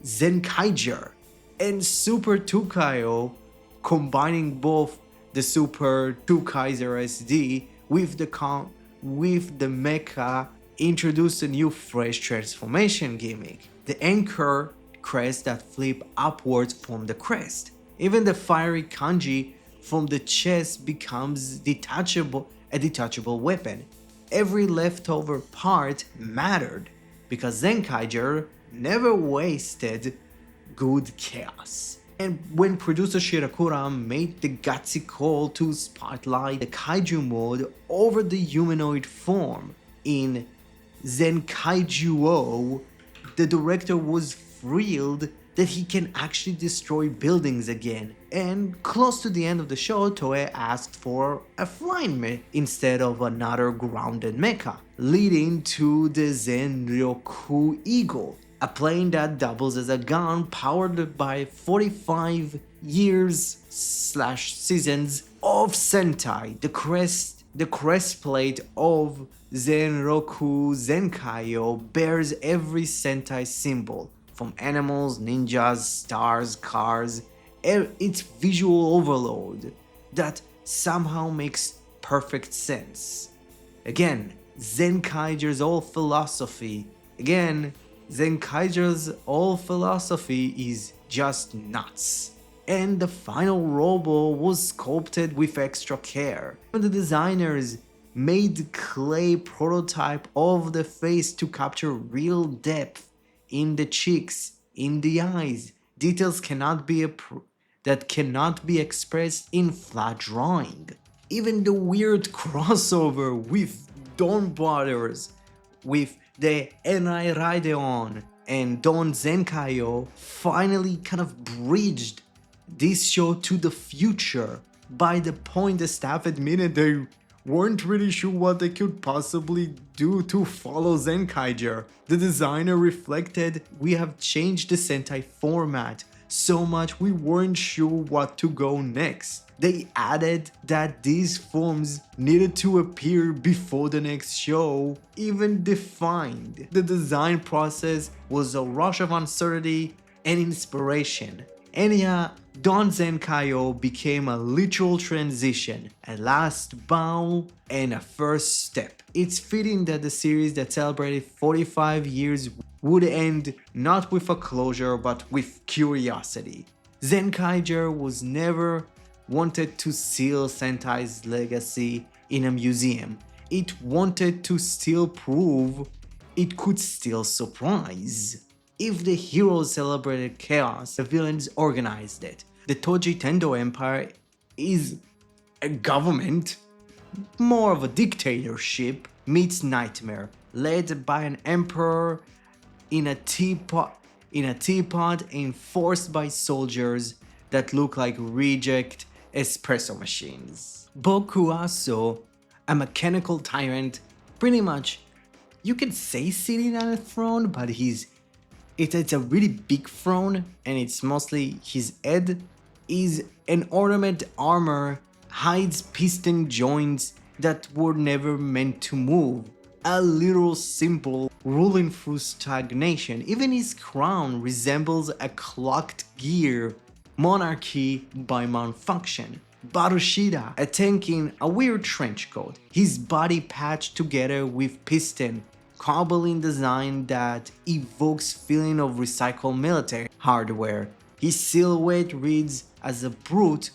Zenkaiger. And Super Tukayo, combining both the Super 2 Kaiser SD with the mecha, introduced a new fresh transformation gimmick. The anchor crest that flip upwards from the crest. Even the fiery kanji from the chest becomes a detachable weapon. Every leftover part mattered because Zenkaiger never wasted good chaos. And when producer Shirakura made the gutsy call to spotlight the kaiju mode over the humanoid form in Zenkaijuo, the director was thrilled that he can actually destroy buildings again. And close to the end of the show, Toei asked for a flying mecha instead of another grounded mecha, leading to the Zenryoku Eagle, a plane that doubles as a gun powered by 45 years/seasons of Sentai. The crest plate of Zenroku Zenkaiyo bears every Sentai symbol, from animals, ninjas, stars, cars. It's visual overload that somehow makes perfect sense. Again, Zenkaiger's whole philosophy is just nuts. And the final robo was sculpted with extra care. The designers made clay prototype of the face to capture real depth in the cheeks, in the eyes, details that cannot be expressed in flat drawing. Even the weird crossover with Dawn Brothers, with the Enai Raideon and Don Zenkaiyo, finally kind of bridged this show to the future. By the point the staff admitted they weren't really sure what they could possibly do to follow Zenkaiger. The designer reflected, "We have changed the Sentai format so much we weren't sure what to go next." They added that these forms needed to appear before the next show even defined. The design process was a rush of uncertainty and inspiration. And yeah, Don Zenkaiyo became a literal transition, a last bow and a first step. It's fitting that the series that celebrated 45 years would end not with a closure but with curiosity. Zenkaiger was never wanted to seal Sentai's legacy in a museum. It wanted to still prove it could still surprise. If the heroes celebrated chaos, the villains organized it. The Toji Tendo Empire is a government, more of a dictatorship, meets nightmare, led by an emperor in a teapot enforced by soldiers that look like reject espresso machines. Bokuaso, a mechanical tyrant, pretty much, you could say sitting on a throne, but it's a really big throne and it's mostly his head, is an ornament armor, hides piston joints that were never meant to move. A literal symbol ruling through stagnation. Even his crown resembles a clocked gear, monarchy by malfunction. Barushida, a tank in a weird trench coat, his body patched together with piston, cobbling design that evokes feeling of recycled military hardware. His silhouette reads as a brute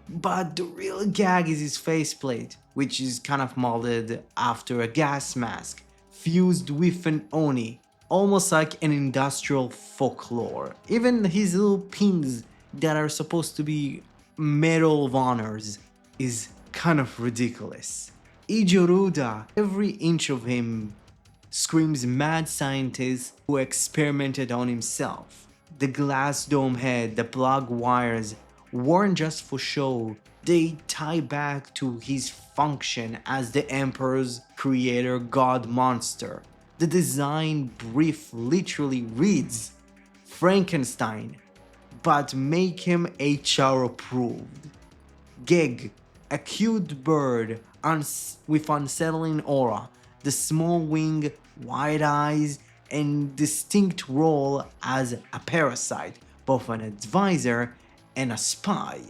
But the real gag is his faceplate, which is kind of molded after a gas mask, fused with an oni, almost like an industrial folklore. Even his little pins that are supposed to be Medal of Honors is kind of ridiculous. Ijoruda, every inch of him screams mad scientist who experimented on himself. The glass dome head, the plug wires weren't just for show, they tie back to his function as the Emperor's creator god monster. The design brief literally reads Frankenstein, but make him HR approved. Gig, a cute bird with unsettling aura, the small wing, wide eyes, and distinct role as a parasite, both an advisor and a spy.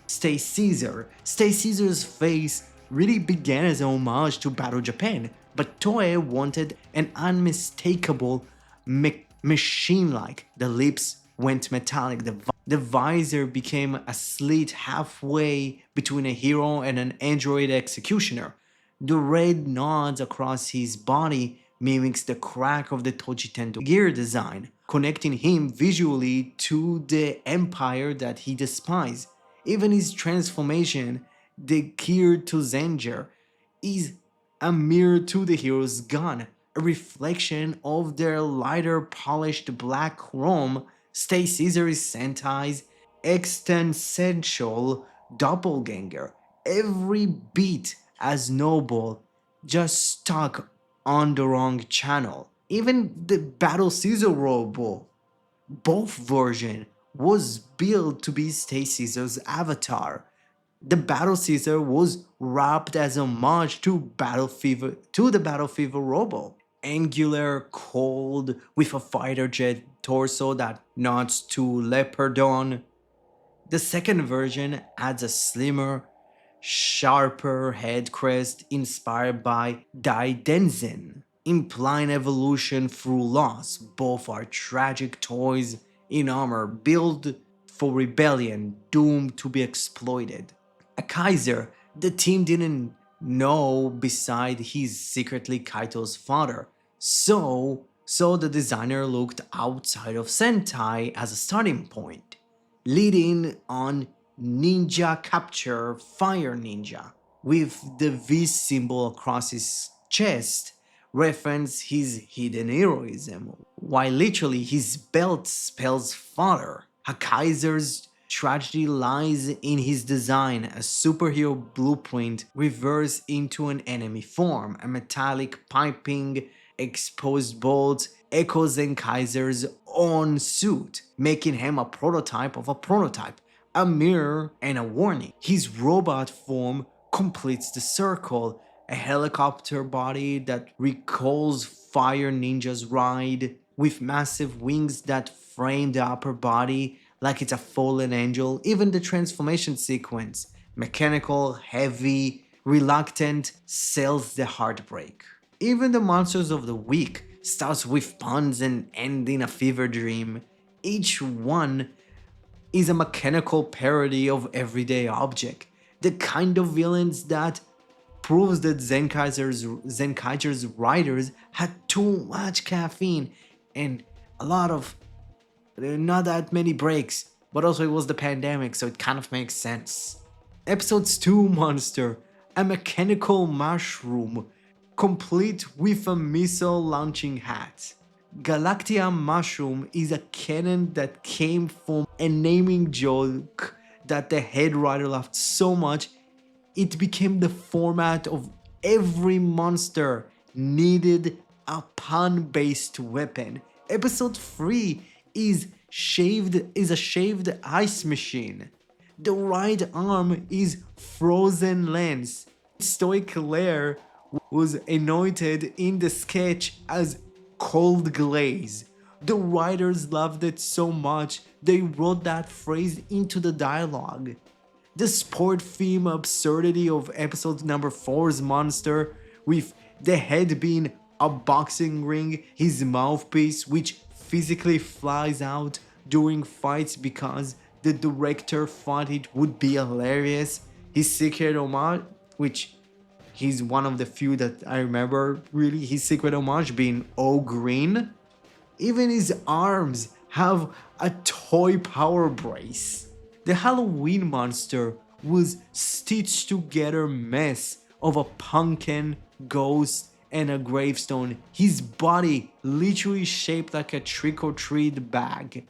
Stay Caesar. Stay Caesar's face really began as a homage to Battle Japan, but Toei wanted an unmistakable machine-like. The lips went metallic, the visor became a slit halfway between a hero and an android executioner. The red nods across his body mimics the crack of the Tojitendo gear design, connecting him visually to the empire that he despised. Even his transformation, the gear to Zenger, is a mirror to the hero's gun, a reflection of their lighter polished black chrome. Stay Caesar is Sentai's existential doppelganger, every bit as noble, just stuck on the wrong channel. Even the Battle Caesar robo, both version, was built to be Stay Caesar's avatar. The Battle Caesar was wrapped as a homage to the Battle Fever robo. Angular, cold, with a fighter jet torso that nods to Leopardon. The second version adds a slimmer, sharper head crest inspired by Daidenzen, implying evolution through loss. Both are tragic toys in armor built for rebellion doomed to be exploited. A Kaiser the team didn't know beside he's secretly Kaito's father, so the designer looked outside of Sentai as a starting point, leading on Ninja Capture Fire Ninja, with the V symbol across his chest reference his hidden heroism, while literally his belt spells father. Kaiser's tragedy lies in his design, a superhero blueprint reversed into an enemy form. A metallic piping exposed bolt echoes Zenkaiger's own suit, making him a prototype of a prototype, a mirror and a warning. His robot form completes the circle, a helicopter body that recalls Fire Ninja's ride, with massive wings that frame the upper body like it's a fallen angel. Even the transformation sequence, mechanical, heavy, reluctant, sells the heartbreak. Even the monsters of the week starts with puns and ends in a fever dream. Each one is a mechanical parody of everyday object, the kind of villains that proves that Zenkaiger's writers had too much caffeine and a lot of not that many breaks, but also it was the pandemic, so it kind of makes sense. Episodes 2 Monster, a mechanical mushroom, complete with a missile launching hat. Galactia Mushroom is a canon that came from a naming joke that the head writer laughed so much it became the format of every monster needed a pun-based weapon. Episode 3 is a shaved ice machine. The right arm is frozen lens. Stoic Lair was anointed in the sketch as cold glaze. The writers loved it so much they wrote that phrase into the dialogue. The sport theme absurdity of episode number 4's Monster, with the head being a boxing ring, his mouthpiece which physically flies out during fights because the director thought it would be hilarious. His secret homage, which he's one of the few that I remember really, his secret homage being all green. Even his arms have a toy power brace. The Halloween monster was stitched together mess of a pumpkin, ghost, and a gravestone. His body literally shaped like a trick-or-treat bag.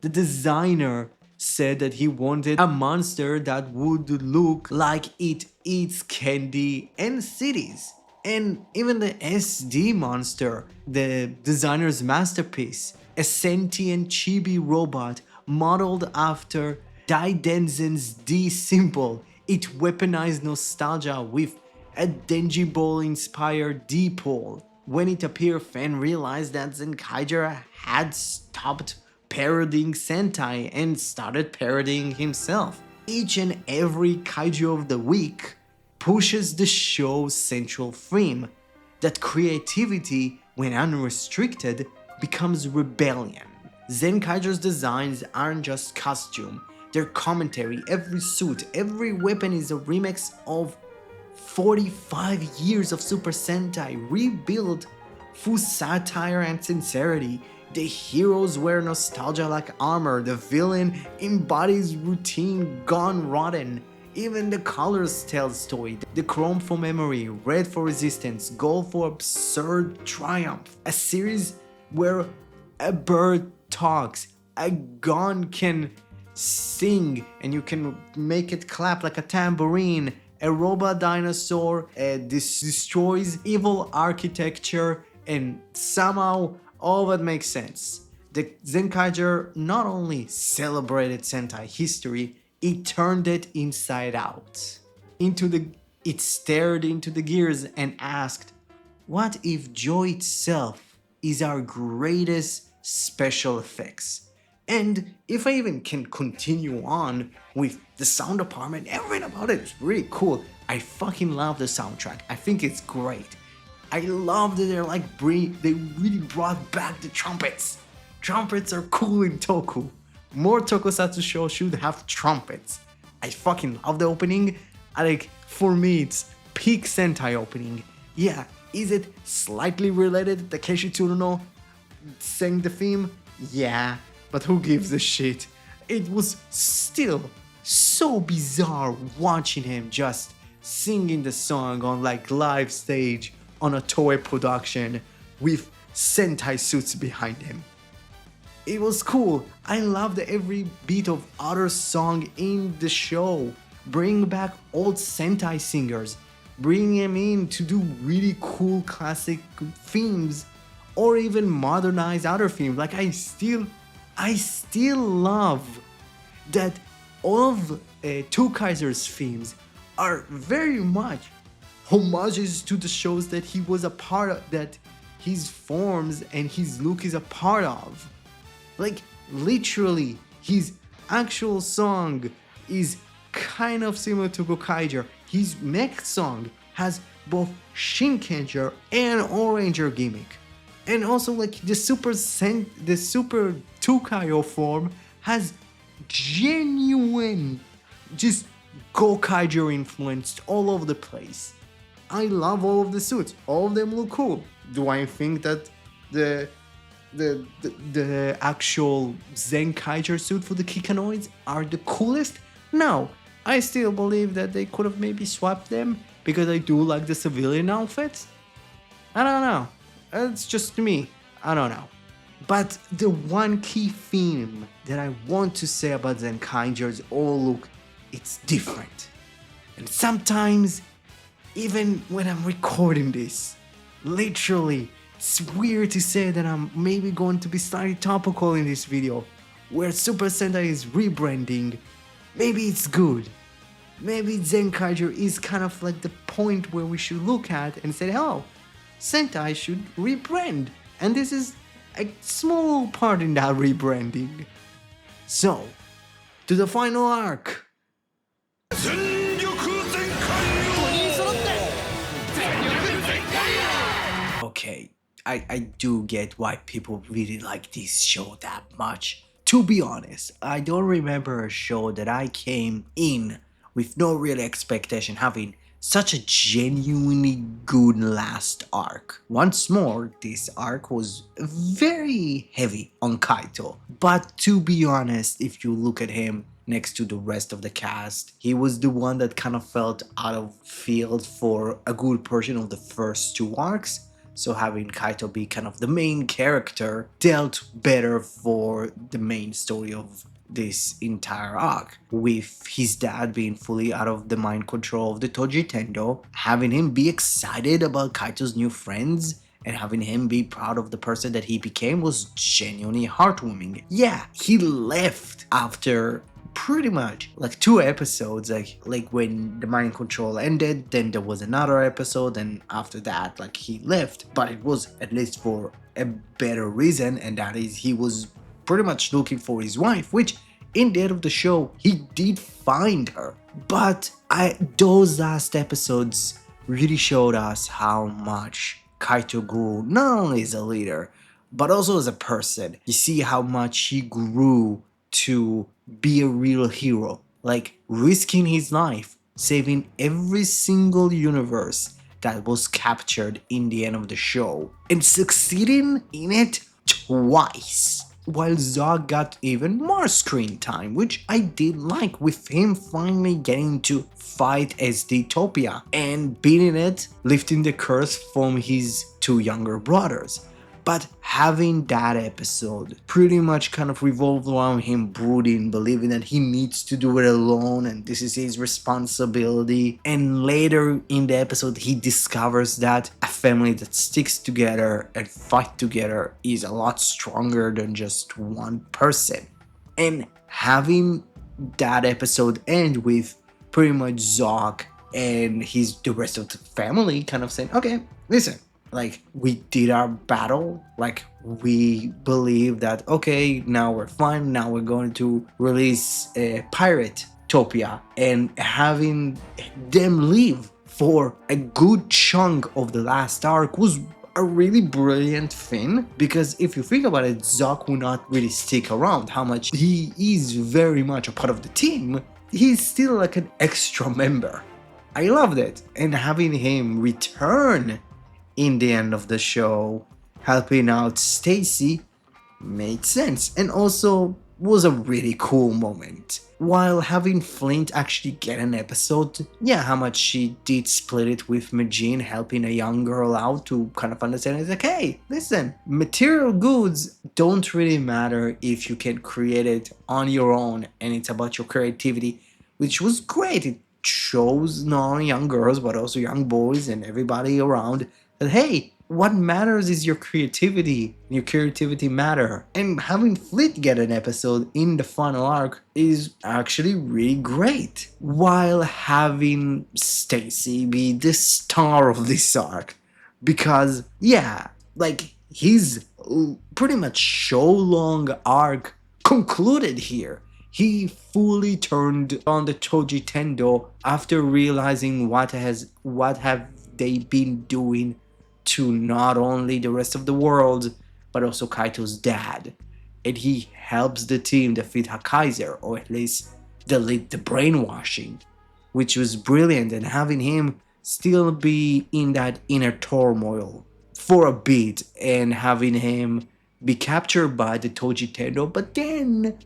The designer said that he wanted a monster that would look like it eats candy and cities. And even the SD monster, the designer's masterpiece, a sentient chibi robot modeled after Daidenzen's D symbol, it weaponized nostalgia with a Denji Ball inspired D-pole. When it appeared, fans realized that Zenkaiger had stopped parodying Sentai and started parodying himself. Each and every kaiju of the week pushes the show's central theme, that creativity, when unrestricted, becomes rebellion. Zenkaiger's designs aren't just costume, they're commentary. Every suit, every weapon is a remix of 45 years of Super Sentai, rebuilt through satire and sincerity. The heroes wear nostalgia like armor, the villain embodies routine gone rotten. Even the colors tell story. The chrome for memory, red for resistance, gold for absurd triumph. A series where a bird talks, a gun can sing and you can make it clap like a tambourine. A robot dinosaur destroys evil architecture, and somehow all that makes sense. The Zenkaiger not only celebrated Sentai history, it turned it inside out. It stared into the gears and asked, what if joy itself is our greatest special effects? And if I even can continue on with the sound department, everything about it is really cool. I fucking love the soundtrack. I think it's great. I love that they really brought back the trumpets. Trumpets are cool in Toku. More tokusatsu shows should have trumpets. I fucking love the opening. For me, it's peak Sentai opening. Yeah, is it slightly related to Takeshi Tsuruno sang the theme? Yeah, but who gives a shit? It was still so bizarre watching him just singing the song on live stage on a Toei production with Sentai suits behind him. It was cool. I loved every beat of other song in the show. Bring back old Sentai singers. Bring them in to do really cool classic themes, or even modernize other themes. I still love that all of Two Kaiser's themes are very much homages to the shows that he was a part of, that his forms and his look is a part of. Literally, his actual song is kind of similar to Gokaiger. His mech song has both Shinkenger and Oranger gimmick. And also the Super Tukayo form has genuine just Gokaiger influenced all over the place. I love all of the suits. All of them look cool. Do I think that the actual Zenkaiger suit for the Kikanoids are the coolest? No. I still believe that they could have maybe swapped them, because I do like the civilian outfits. I don't know. It's just me. I don't know. But the one key theme that I want to say about Zenkaiger's all look, it's different. And sometimes, even when I'm recording this, literally, it's weird to say that I'm maybe going to be slightly topical in this video, where Super Sentai is rebranding. Maybe it's good. Maybe Zenkaiger is kind of the point where we should look at and say, oh, Sentai should rebrand. And this is a small part in that rebranding. So, to the final arc. Okay, I do get why people really like this show that much. To be honest, I don't remember a show that I came in with no real expectation having such a genuinely good last arc. Once more, this arc was very heavy on Kaito. But to be honest, if you look at him next to the rest of the cast, he was the one that kind of felt out of field for a good portion of the first two arcs. So having Kaito be kind of the main character dealt better for the main story of this entire arc, with his dad being fully out of the mind control of the Toji Tendo, having him be excited about Kaito's new friends, and having him be proud of the person that he became was genuinely heartwarming. Yeah, he left after pretty much like two episodes, like when the mind control ended, then there was another episode, and after that like he left, but it was at least for a better reason, and that is he was pretty much looking for his wife, which in the end of the show he did find her. But those last episodes really showed us how much Kaito grew, not only as a leader but also as a person. You see how much he grew to be a real hero, like risking his life, saving every single universe that was captured in the end of the show, and succeeding in it twice. While Zog got even more screen time, which I did like, with him finally getting to fight as Ditopia and beating it, lifting the curse from his two younger brothers. But having that episode pretty much kind of revolved around him brooding, believing that he needs to do it alone and this is his responsibility. And later in the episode, he discovers that a family that sticks together and fight together is a lot stronger than just one person. And having that episode end with pretty much Zog and the rest of the family kind of saying, okay, listen, like, we did our battle, like, we believe that, okay, now we're fine, now we're going to release a Pirate Topia, and having them leave for a good chunk of the last arc was a really brilliant thing, because if you think about it, Zoc will not really stick around. How much he is very much a part of the team, he's still like an extra member. I loved it, and having him return in the end of the show, helping out Stacy, made sense, and also was a really cool moment. While having Flint actually get an episode, yeah, how much she did split it with Majin, helping a young girl out to kind of understand, it's like, hey, listen, material goods don't really matter if you can create it on your own, and it's about your creativity, which was great. It shows not only young girls, but also young boys and everybody around that, hey, what matters is your creativity. Your creativity matter. And having Fleet get an episode in the final arc is actually really great. While having Stacy be the star of this arc. Because, yeah, like, his pretty much show-long arc concluded here. He fully turned on the Toji Tendo after realizing what have they been doing to not only the rest of the world, but also Kaito's dad. And he helps the team defeat Hakaiser, or at least delete the brainwashing, which was brilliant, and having him still be in that inner turmoil for a bit, and having him be captured by the Toji Tendo, but then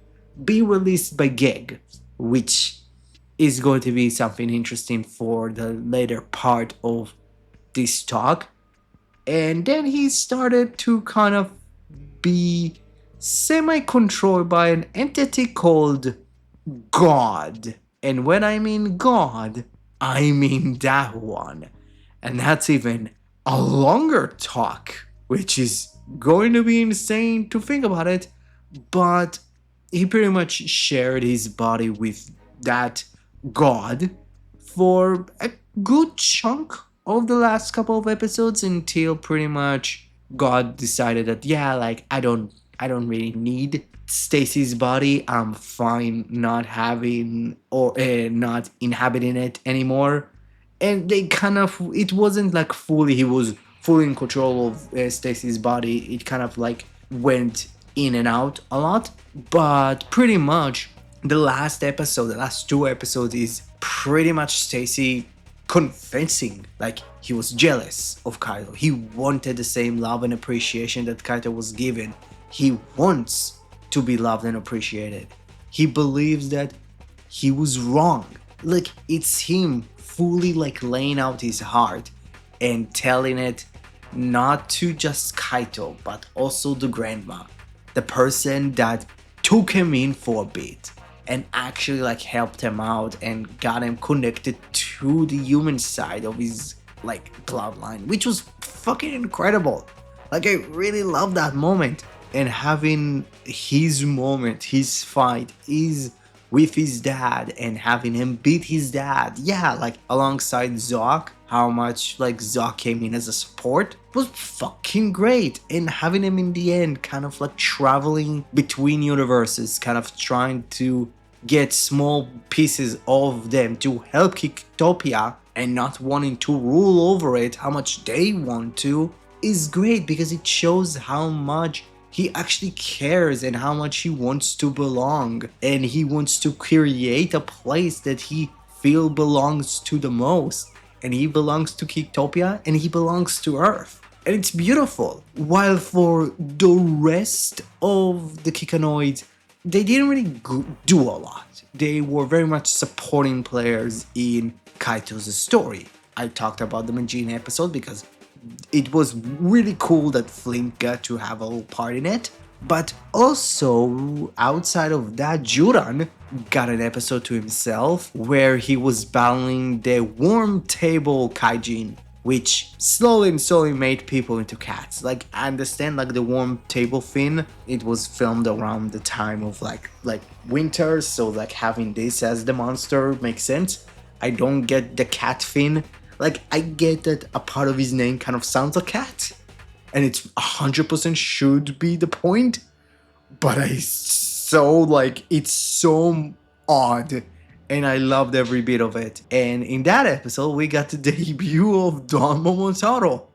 be released by Geg, which is going to be something interesting for the later part of this talk. And then he started to kind of be semi-controlled by an entity called God. And when I mean God, I mean that one. And that's even a longer talk, which is going to be insane to think about it. But he pretty much shared his body with that God for a good chunk of the last couple of episodes, until pretty much God decided that, yeah, like, I don't really need Stacy's body. I'm fine not having or not inhabiting it anymore. And they kind of, it wasn't like he was fully in control of Stacy's body. It kind of like went in and out a lot, but pretty much the last 2 episodes is pretty much Stacy confessing like he was jealous of Kaito. He wanted the same love and appreciation that Kaito was given. He wants to be loved and appreciated. He believes that he was wrong. Like, it's him fully like laying out his heart and telling it not to just Kaito, but also the grandma, the person that took him in for a bit and actually like helped him out and got him connected to the human side of his like bloodline, which was fucking incredible. Like, I really love that moment, and having his moment, his fight is with his dad and having him beat his dad, yeah, like alongside Zoc, how much like Zoc came in as a support was fucking great, and having him in the end kind of like traveling between universes, kind of trying to get small pieces of them to help Kicktopia and not wanting to rule over it how much they want to is great, because it shows how much he actually cares and how much he wants to belong, and he wants to create a place that he feel belongs to the most, and he belongs to Kicktopia and he belongs to Earth, and it's beautiful. While for the rest of the Kikanoids, they didn't really do a lot. They were very much supporting players in Kaito's story. I talked about the Majin episode because it was really cool that Flint got to have a little part in it. But also, outside of that, Juran got an episode to himself where he was battling the Worm Table Kaijin, which slowly made people into cats. Like, I understand like the Worm Table thing, it was filmed around the time of like winter, so like having this as the monster makes sense. I don't get the cat thing. Like, I get that a part of his name kind of sounds like cat, and it's 100% should be the point, but it's so odd, and I loved every bit of it. And in that episode, we got the debut of Don Momotaro,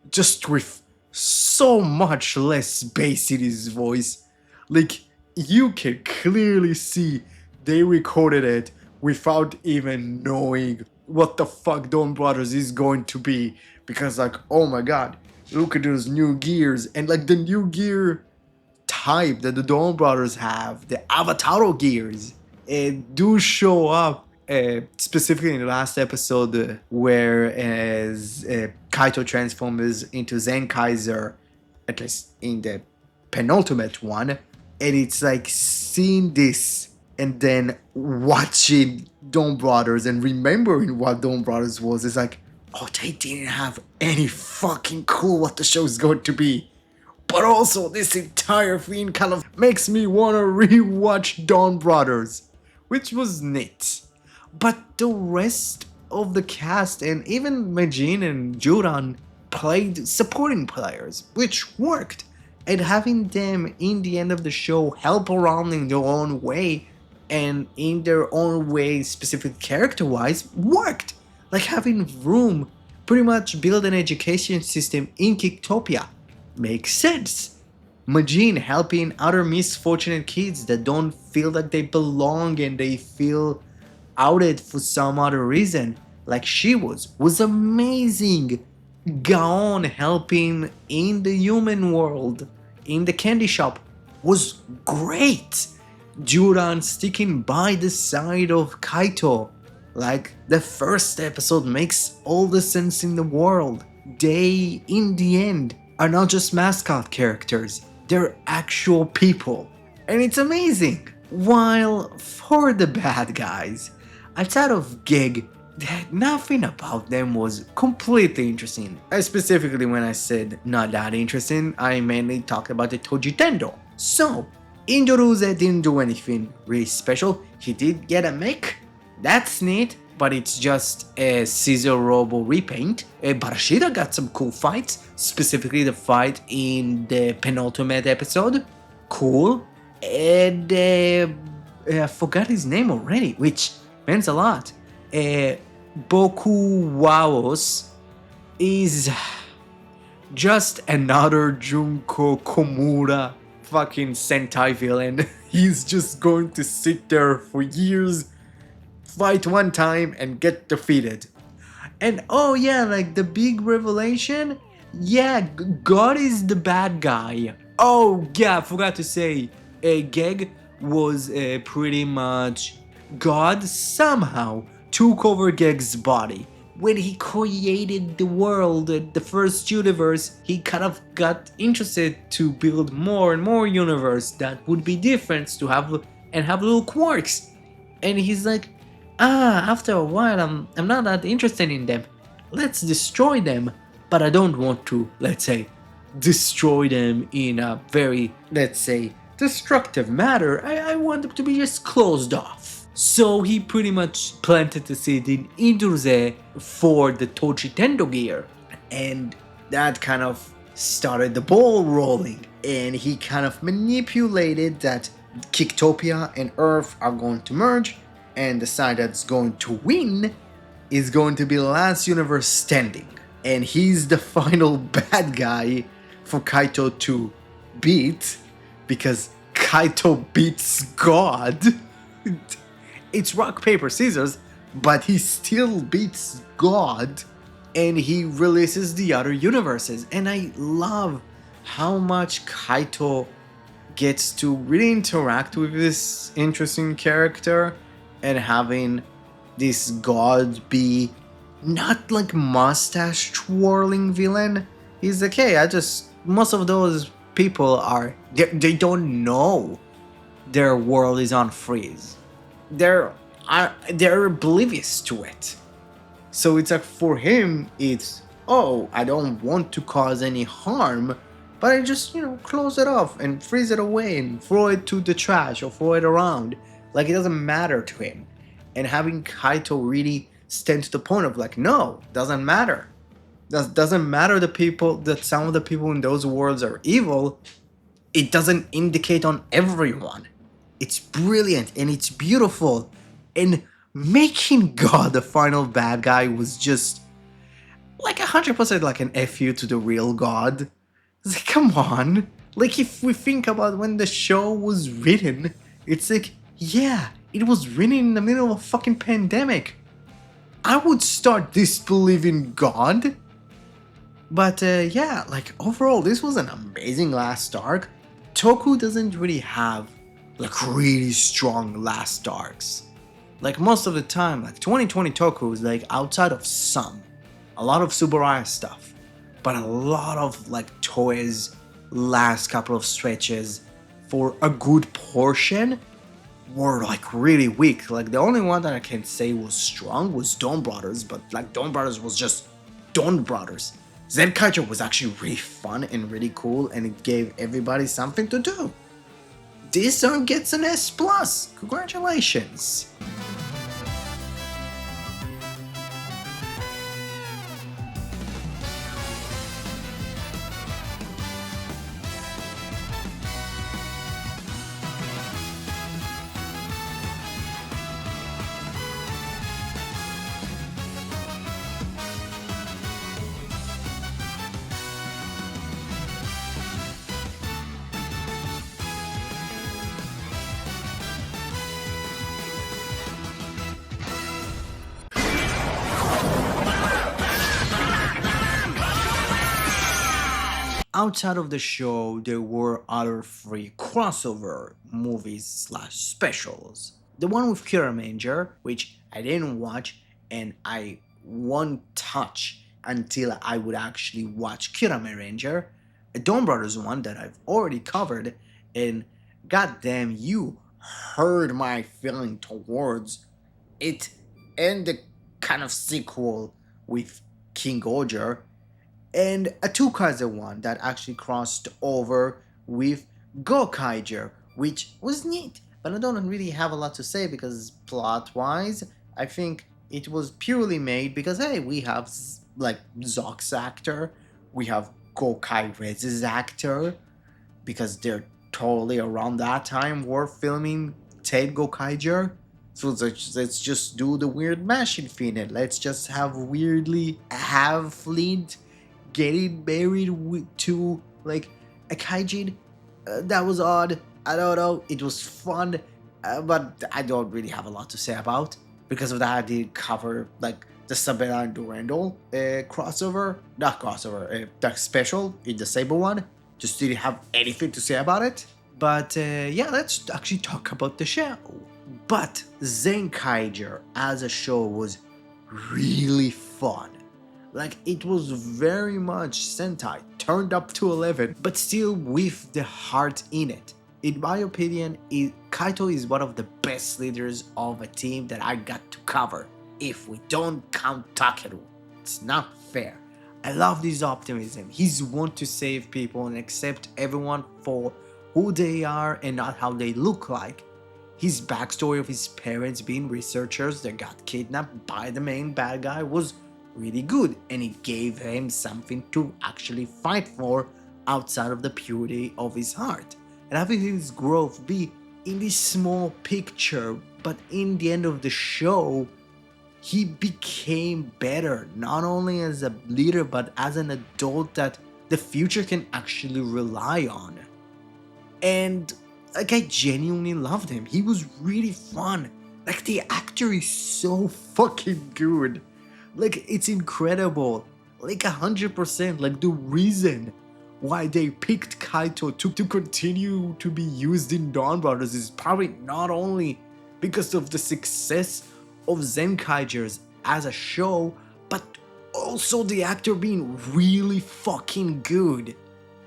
just with so much less bass in his voice. Like, you can clearly see they recorded it without even knowing what the fuck Dawn Brothers is going to be, because like, oh my god, look at those new gears, and like the new gear type that the Dawn Brothers have, the Avataro gears, do show up specifically in the last episode where as Kaito transforms into Zenkaiger, at least in the penultimate one, and it's like seeing this and then watching Dawn Brothers and remembering what Dawn Brothers was, is like, oh, they didn't have any fucking clue what the show's going to be. But also, this entire thing kind of makes me want to rewatch Dawn Brothers, which was neat. But the rest of the cast, and even Majin and Juran, played supporting players, which worked. And having them in the end of the show help around in their own way, and in their own way, specific character-wise, worked. Like having Vroom pretty much build an education system in Kicktopia makes sense. Majin helping other misfortunate kids that don't feel like they belong and they feel outed for some other reason, like she was amazing. Gaon helping in the human world, in the candy shop, was great. Juran sticking by the side of Kaito, like the first episode, makes all the sense in the world. They, in the end, are not just mascot characters, they're actual people, and it's amazing. While for the bad guys, outside of Gig, nothing about them was completely interesting. Specifically, when I said not that interesting, I mainly talked about the Tojitendo. So, Indoruze didn't do anything really special. He did get a mech, that's neat, but it's just a Scissor Robo repaint. Barashida got some cool fights, specifically the fight in the penultimate episode. Cool. And I forgot his name already, which means a lot. Boku Waos is just another Junko Komura fucking Sentai villain. He's just going to sit there for years, fight one time, and get defeated. And oh yeah, like the big revelation, yeah, God is the bad guy. Oh yeah, I forgot to say, Geg was pretty much God somehow took over Geg's body. When he created the world, the first universe, he kind of got interested to build more and more universe that would be different to have and have little quirks. And he's like, after a while, I'm not that interested in them. Let's destroy them. But I don't want to, let's say, destroy them in a very, let's say, destructive manner. I want them to be just closed off. So he pretty much planted the seed in Indurze for the Tochi Tendo gear. And that kind of started the ball rolling. And he kind of manipulated that Kicktopia and Earth are going to merge, and the side that's going to win is going to be the last universe standing. And he's the final bad guy for Kaito to beat, because Kaito beats God. It's rock, paper, scissors, but he still beats God, and he releases the other universes. And I love how much Kaito gets to really interact with this interesting character, and having this God be not like mustache twirling villain. He's like, hey, most of those people they don't know their world is on freeze. They're oblivious to it. So it's like, for him, it's, oh, I don't want to cause any harm, but I just, close it off and freeze it away and throw it to the trash or throw it around. Like, it doesn't matter to him. And having Kaito really stand to the point of like, no, doesn't matter. Doesn't matter that some of the people in those worlds are evil. It doesn't indicate on everyone. It's brilliant and it's beautiful. And making God the final bad guy was just like 100% like an FU to the real God. It's like, come on. Like, if we think about when the show was written, it's like, yeah, it was written in the middle of a fucking pandemic. I would start disbelieving God. But yeah, like, overall, this was an amazing last arc. Toku doesn't really have like really strong last arcs. Like, most of the time, like 2020 Toku is like, outside of some, a lot of Subaraya stuff, but a lot of like Toei's last couple of stretches for a good portion were like really weak. Like, the only one that I can say was strong was Dawn Brothers, but like Dawn Brothers was just Dawn Brothers. Zenkaiger was actually really fun and really cool, and it gave everybody something to do. This song gets an S+. Congratulations. Outside of the show, there were other 3 crossover movies / specials. The one with Kiramanger, which I didn't watch and I won't touch until I would actually watch Kiramanger. A Dawn Brothers one that I've already covered, and goddamn, you heard my feeling towards it, and the kind of sequel with King Oger, and a Two-Kaiser one that actually crossed over with Zenkaiger, which was neat, but I don't really have a lot to say because plot-wise, I think it was purely made because, hey, we have like Zock's actor, we have Gokai Rez's actor, because they're totally around that time were filming Tate Zenkaiger. So let's just do the weird mashing thing. Let's just have weirdly half-lead getting married to like a kaijin That was odd. I don't know. It was fun, but I don't really have a lot to say about. Because of that, I did cover like the Sabella and Durandal crossover, not crossover, the special in the Saber one. Just didn't have anything to say about it. But yeah, let's actually talk about the show. But Zenkaiger as a show was really fun. Like, it was very much Sentai turned up to 11, but still with the heart in it. In my opinion, Kaito is one of the best leaders of a team that I got to cover. If we don't count Takeru, it's not fair. I love his optimism. He's one to save people and accept everyone for who they are and not how they look like. His backstory of his parents being researchers that got kidnapped by the main bad guy was really good, and it gave him something to actually fight for outside of the purity of his heart. And having his growth be in this small picture, but in the end of the show, he became better, not only as a leader, but as an adult that the future can actually rely on. And like, I genuinely loved him. He was really fun. Like, the actor is so fucking good. Like, it's incredible. Like, 100%. Like, the reason why they picked Kaito to continue to be used in Dawn Brothers is probably not only because of the success of Zenkaigers as a show, but also the actor being really fucking good.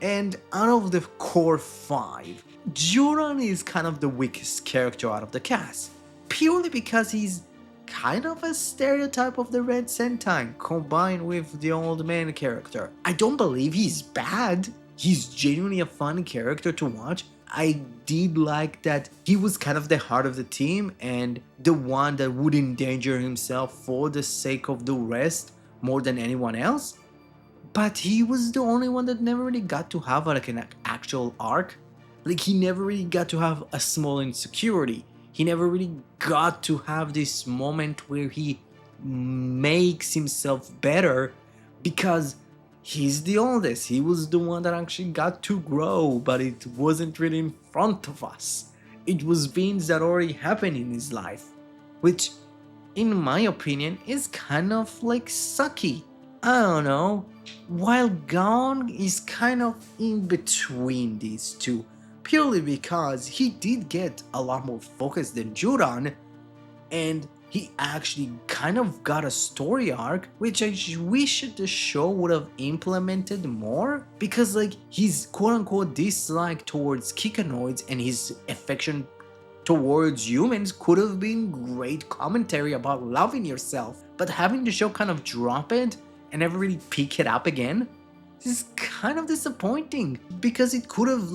And out of the core 5, Juran is kind of the weakest character out of the cast, purely because he's kind of a stereotype of the Red Sentai combined with the old man character. I don't believe he's bad. He's genuinely a fun character to watch. I did like that he was kind of the heart of the team and the one that would endanger himself for the sake of the rest more than anyone else. But he was the only one that never really got to have like an actual arc. Like, he never really got to have a small insecurity. He never really got to have this moment where he makes himself better because he's the oldest. He was the one that actually got to grow, but it wasn't really in front of us. It was things that already happened in his life, which, in my opinion, is kind of like sucky. I don't know. While Gon is kind of in between these two, purely because he did get a lot more focus than Juran, and he actually kind of got a story arc, which I wish the show would have implemented more, because like his quote-unquote dislike towards Kikanoids and his affection towards humans could have been great commentary about loving yourself, but having the show kind of drop it and never really pick it up again is kind of disappointing, because it could have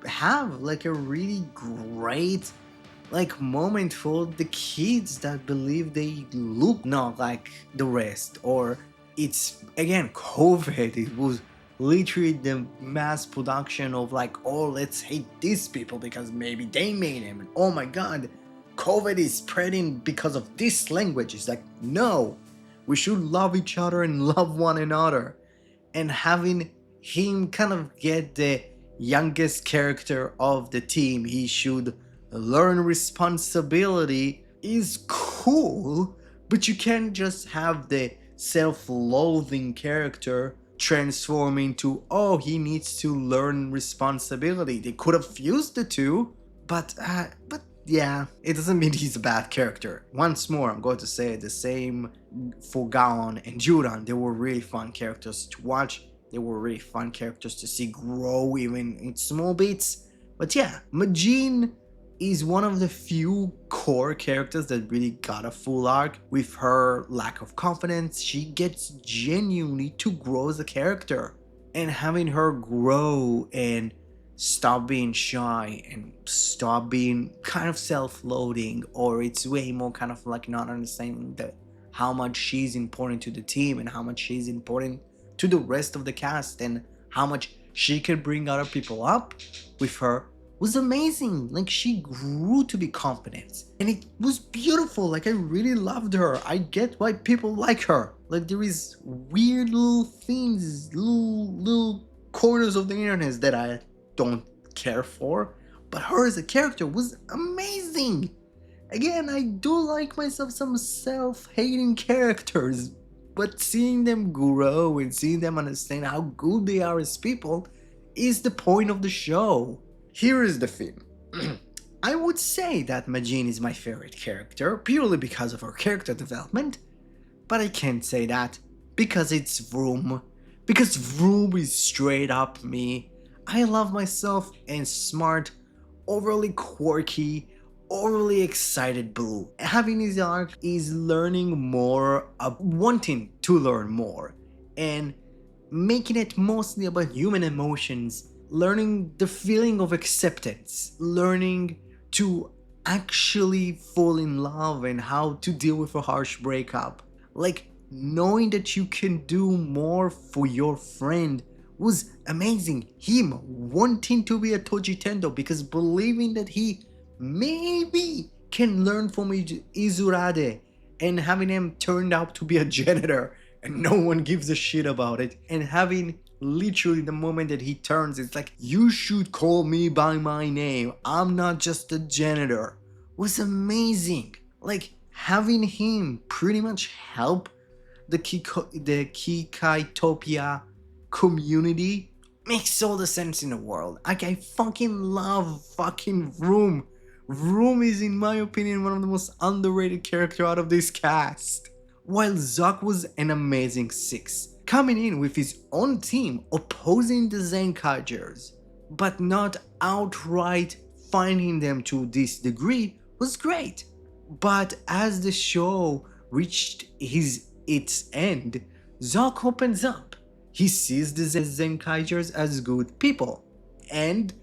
have a really great moment for the kids that believe they look not like the rest. Or it's again COVID, it was literally the mass production of oh, let's hate these people because maybe they made him, and oh my god, COVID is spreading because of this language. It's no, we should love each other and love one another. And having him kind of get the youngest character of the team, he should learn responsibility, is cool, but you can't just have the self-loathing character transform into, oh, he needs to learn responsibility. They could have fused the two, but yeah, it doesn't mean he's a bad character. Once more, I'm going to say the same for Gaon and Juran. They were really fun characters to watch. They were really fun characters to see grow even in small bits. But yeah, Majin is one of the few core characters that really got a full arc. With her lack of confidence, she gets genuinely to grow as a character. And having her grow and stop being shy and stop being kind of self-loathing, or it's way more kind of not understanding that how much she's important to the team and how much she's important to the rest of the cast and how much she can bring other people up with her was amazing. She grew to be confident and it was beautiful. I really loved her. I get why people like her. There is weird little things, little corners of the internet that I don't care for, but her as a character was amazing. Again, I do like myself some self-hating characters, but seeing them grow and seeing them understand how good they are as people is the point of the show. Here is the thing. I would say that Majin is my favorite character purely because of her character development, but I can't say that because it's Vroom. Because Vroom is straight up me. I love myself and smart, overly quirky, overly excited Blue. Having his arc is learning more, wanting to learn more, and making it mostly about human emotions, learning the feeling of acceptance, learning to actually fall in love and how to deal with a harsh breakup. Like, knowing that you can do more for your friend was amazing. Him wanting to be a Toji Tendo because believing that he maybe can learn from Izurade, and having him turned out to be a janitor and no one gives a shit about it, and having literally the moment that he turns, it's like, you should call me by my name, I'm not just a janitor, was amazing. Like, having him pretty much help the Kikaitopia community makes all the sense in the world. Like, I fucking love fucking Vroom. Vroom is, in my opinion, one of the most underrated characters out of this cast. While Zoc was an amazing 6, coming in with his own team opposing the Zenkaigers, but not outright finding them to this degree, was great. But as the show reached its end, Zoc opens up. He sees the Zenkaigers as good people, and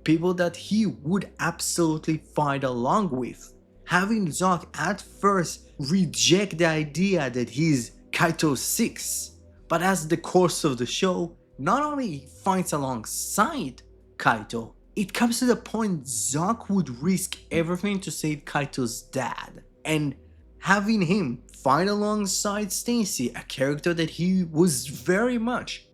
people that he would absolutely fight along with. Having Zoc at first reject the idea that he's Kaito's 6, but as the course of the show, not only fights alongside Kaito, it comes to the point Zoc would risk everything to save Kaito's dad, and having him fight alongside Stacy, a character that he was very much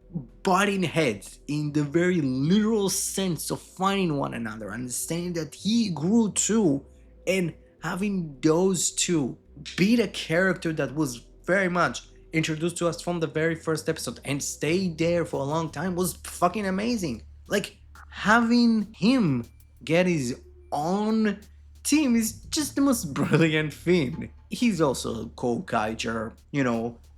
butting heads in the very literal sense of fighting one another, understanding that he grew too, and having those two beat a character that was very much introduced to us from the very first episode and stayed there for a long time was fucking amazing. Like, having him get his own team is just the most brilliant thing. He's also a Gokaiger,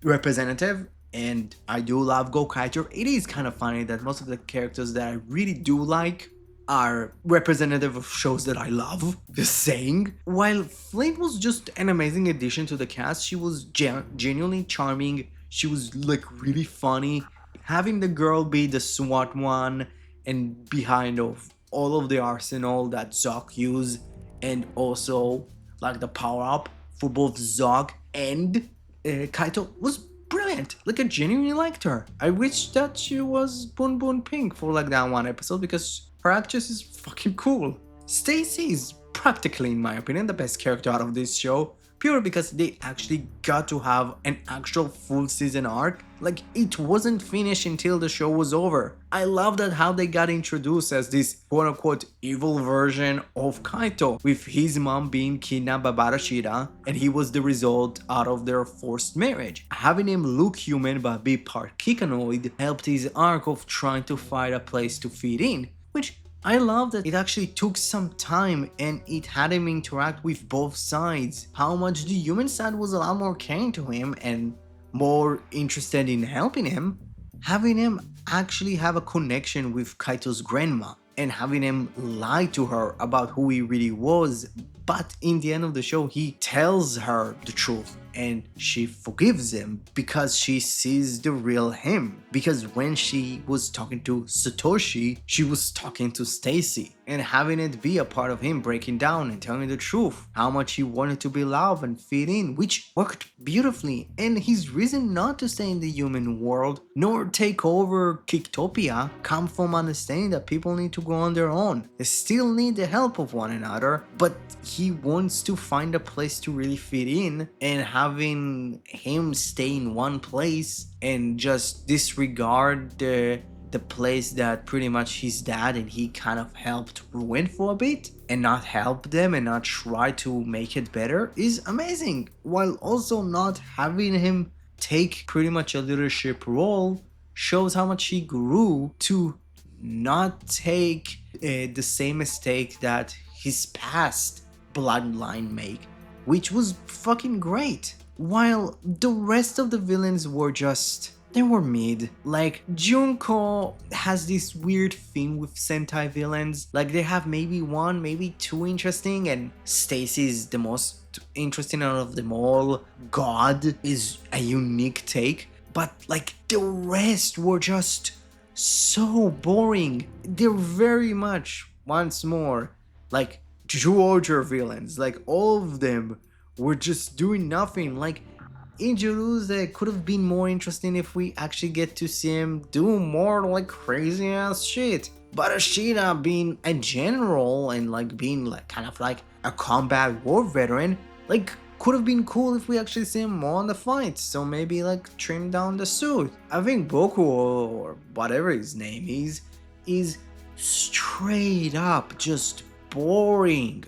representative, and I do love Gokaiger. It is kind of funny that most of the characters that I really do like are representative of shows that I love, just saying. While Flint was just an amazing addition to the cast, she was genuinely charming, she was like really funny. Having the girl be the SWAT one and behind of all of the arsenal that Zoc used, and also like the power up for both Zoc and Kaito was brilliant. Like, I genuinely liked her. I wish that she was Boon Boon Pink for like that one episode because her actress is fucking cool. Stacy is practically, in my opinion, the best character out of this show, purely because they actually got to have an actual full season arc. Like, it wasn't finished until the show was over. I love that how they got introduced as this quote-unquote evil version of Kaito, with his mom being kidnapped by Barashida, and he was the result out of their forced marriage. Having him look human but be part Kikanoid helped his arc of trying to find a place to fit in, which I love that it actually took some time and it had him interact with both sides. How much the human side was a lot more caring to him and more interested in helping him. Having him actually have a connection with Kaito's grandma and having him lie to her about who he really was, but in the end of the show he tells her the truth and she forgives him because she sees the real him. Because when she was talking to Satoshi, she was talking to Stacy, and having it be a part of him breaking down and telling the truth, how much he wanted to be loved and fit in, which worked beautifully. And his reason not to stay in the human world nor take over Kiktopia come from understanding that people need to go on their own. They still need the help of one another, but he wants to find a place to really fit in, and having him stay in one place and just disregard the the place that pretty much his dad and he kind of helped ruin for a bit, and not help them and not try to make it better, is amazing, while also not having him take pretty much a leadership role shows how much he grew to not take the same mistake that his past bloodline make, which was fucking great. While the rest of the villains were just, they were mid. Like, Junko has this weird thing with Sentai villains. Like, they have maybe one, maybe two interesting, and Stacy's the most interesting out of them all. God is a unique take, but like, the rest were just so boring. They're very much, once more, like Georgia villains. Like, all of them were just doing nothing. Like, Injuruze could have been more interesting if we actually get to see him do more like crazy ass shit. But Ashida being a general and like being like kind of like a combat war veteran, like, could have been cool if we actually see him more on the fight. So maybe like trim down the suit. I think Boku or whatever his name is straight up just boring.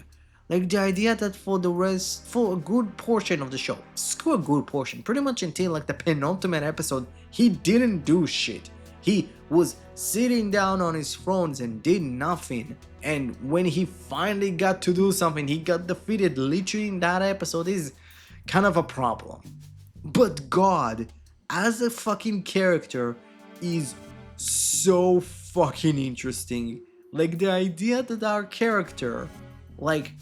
Like, the idea that for a good portion of the show, screw a good portion, pretty much until like the penultimate episode, he didn't do shit. He was sitting down on his thrones and did nothing. And when he finally got to do something, he got defeated literally in that episode, is kind of a problem. But God, as a fucking character, is so fucking interesting. Like, the idea that our character, like,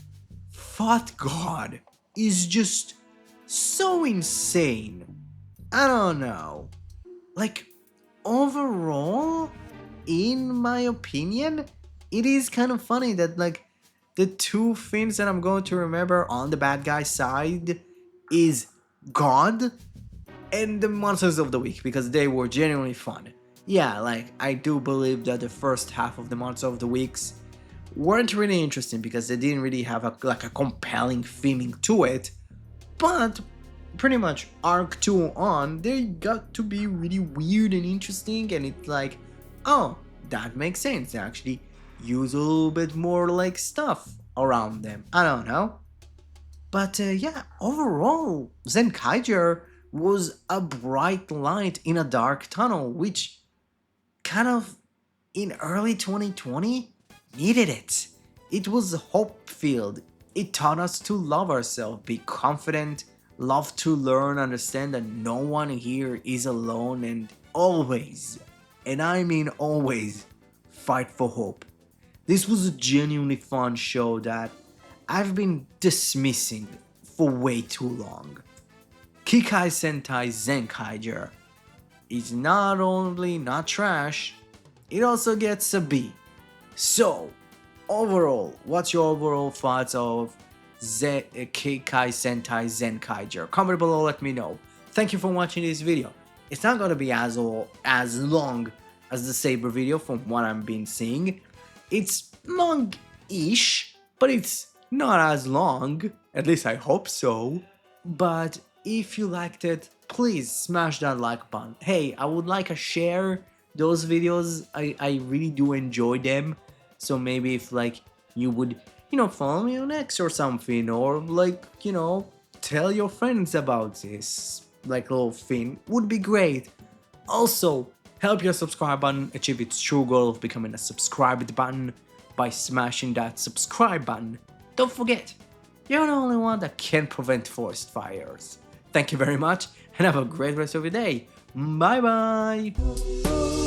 fought God is just so insane. I don't know. Like, overall, in my opinion, it is kind of funny that like the two things that I'm going to remember on the bad guy side is God and the monsters of the week, because they were genuinely fun. Yeah, like, I do believe that the first half of the monsters of the weeks weren't really interesting because they didn't really have a compelling theming to it, but pretty much arc 2 on, they got to be really weird and interesting, and it's like, oh, that makes sense. They actually use a little bit more like stuff around them. I don't know. But yeah, overall, Zenkaiger was a bright light in a dark tunnel, which kind of in early 2020 needed it. It was hope-filled. It taught us to love ourselves, be confident, love to learn, understand that no one here is alone, and always, and I mean always, fight for hope. This was a genuinely fun show that I've been dismissing for way too long. Kikai Sentai Zenkaiger is not only not trash, it also gets a B. So, overall, what's your overall thoughts of Kikai Sentai Zenkaiger? Comment below, let me know. Thank you for watching this video. It's not gonna be as long as the Saber video from what I've been seeing. It's long-ish, but it's not as long. At least I hope so. But if you liked it, please smash that like button. Hey, I would like a share those videos. I really do enjoy them. So maybe if like you would, follow me on X or something, or like, tell your friends about this like little thing, would be great. Also, help your subscribe button achieve its true goal of becoming a subscribed button by smashing that subscribe button. Don't forget, you're the only one that can prevent forest fires. Thank you very much and have a great rest of your day. Bye bye.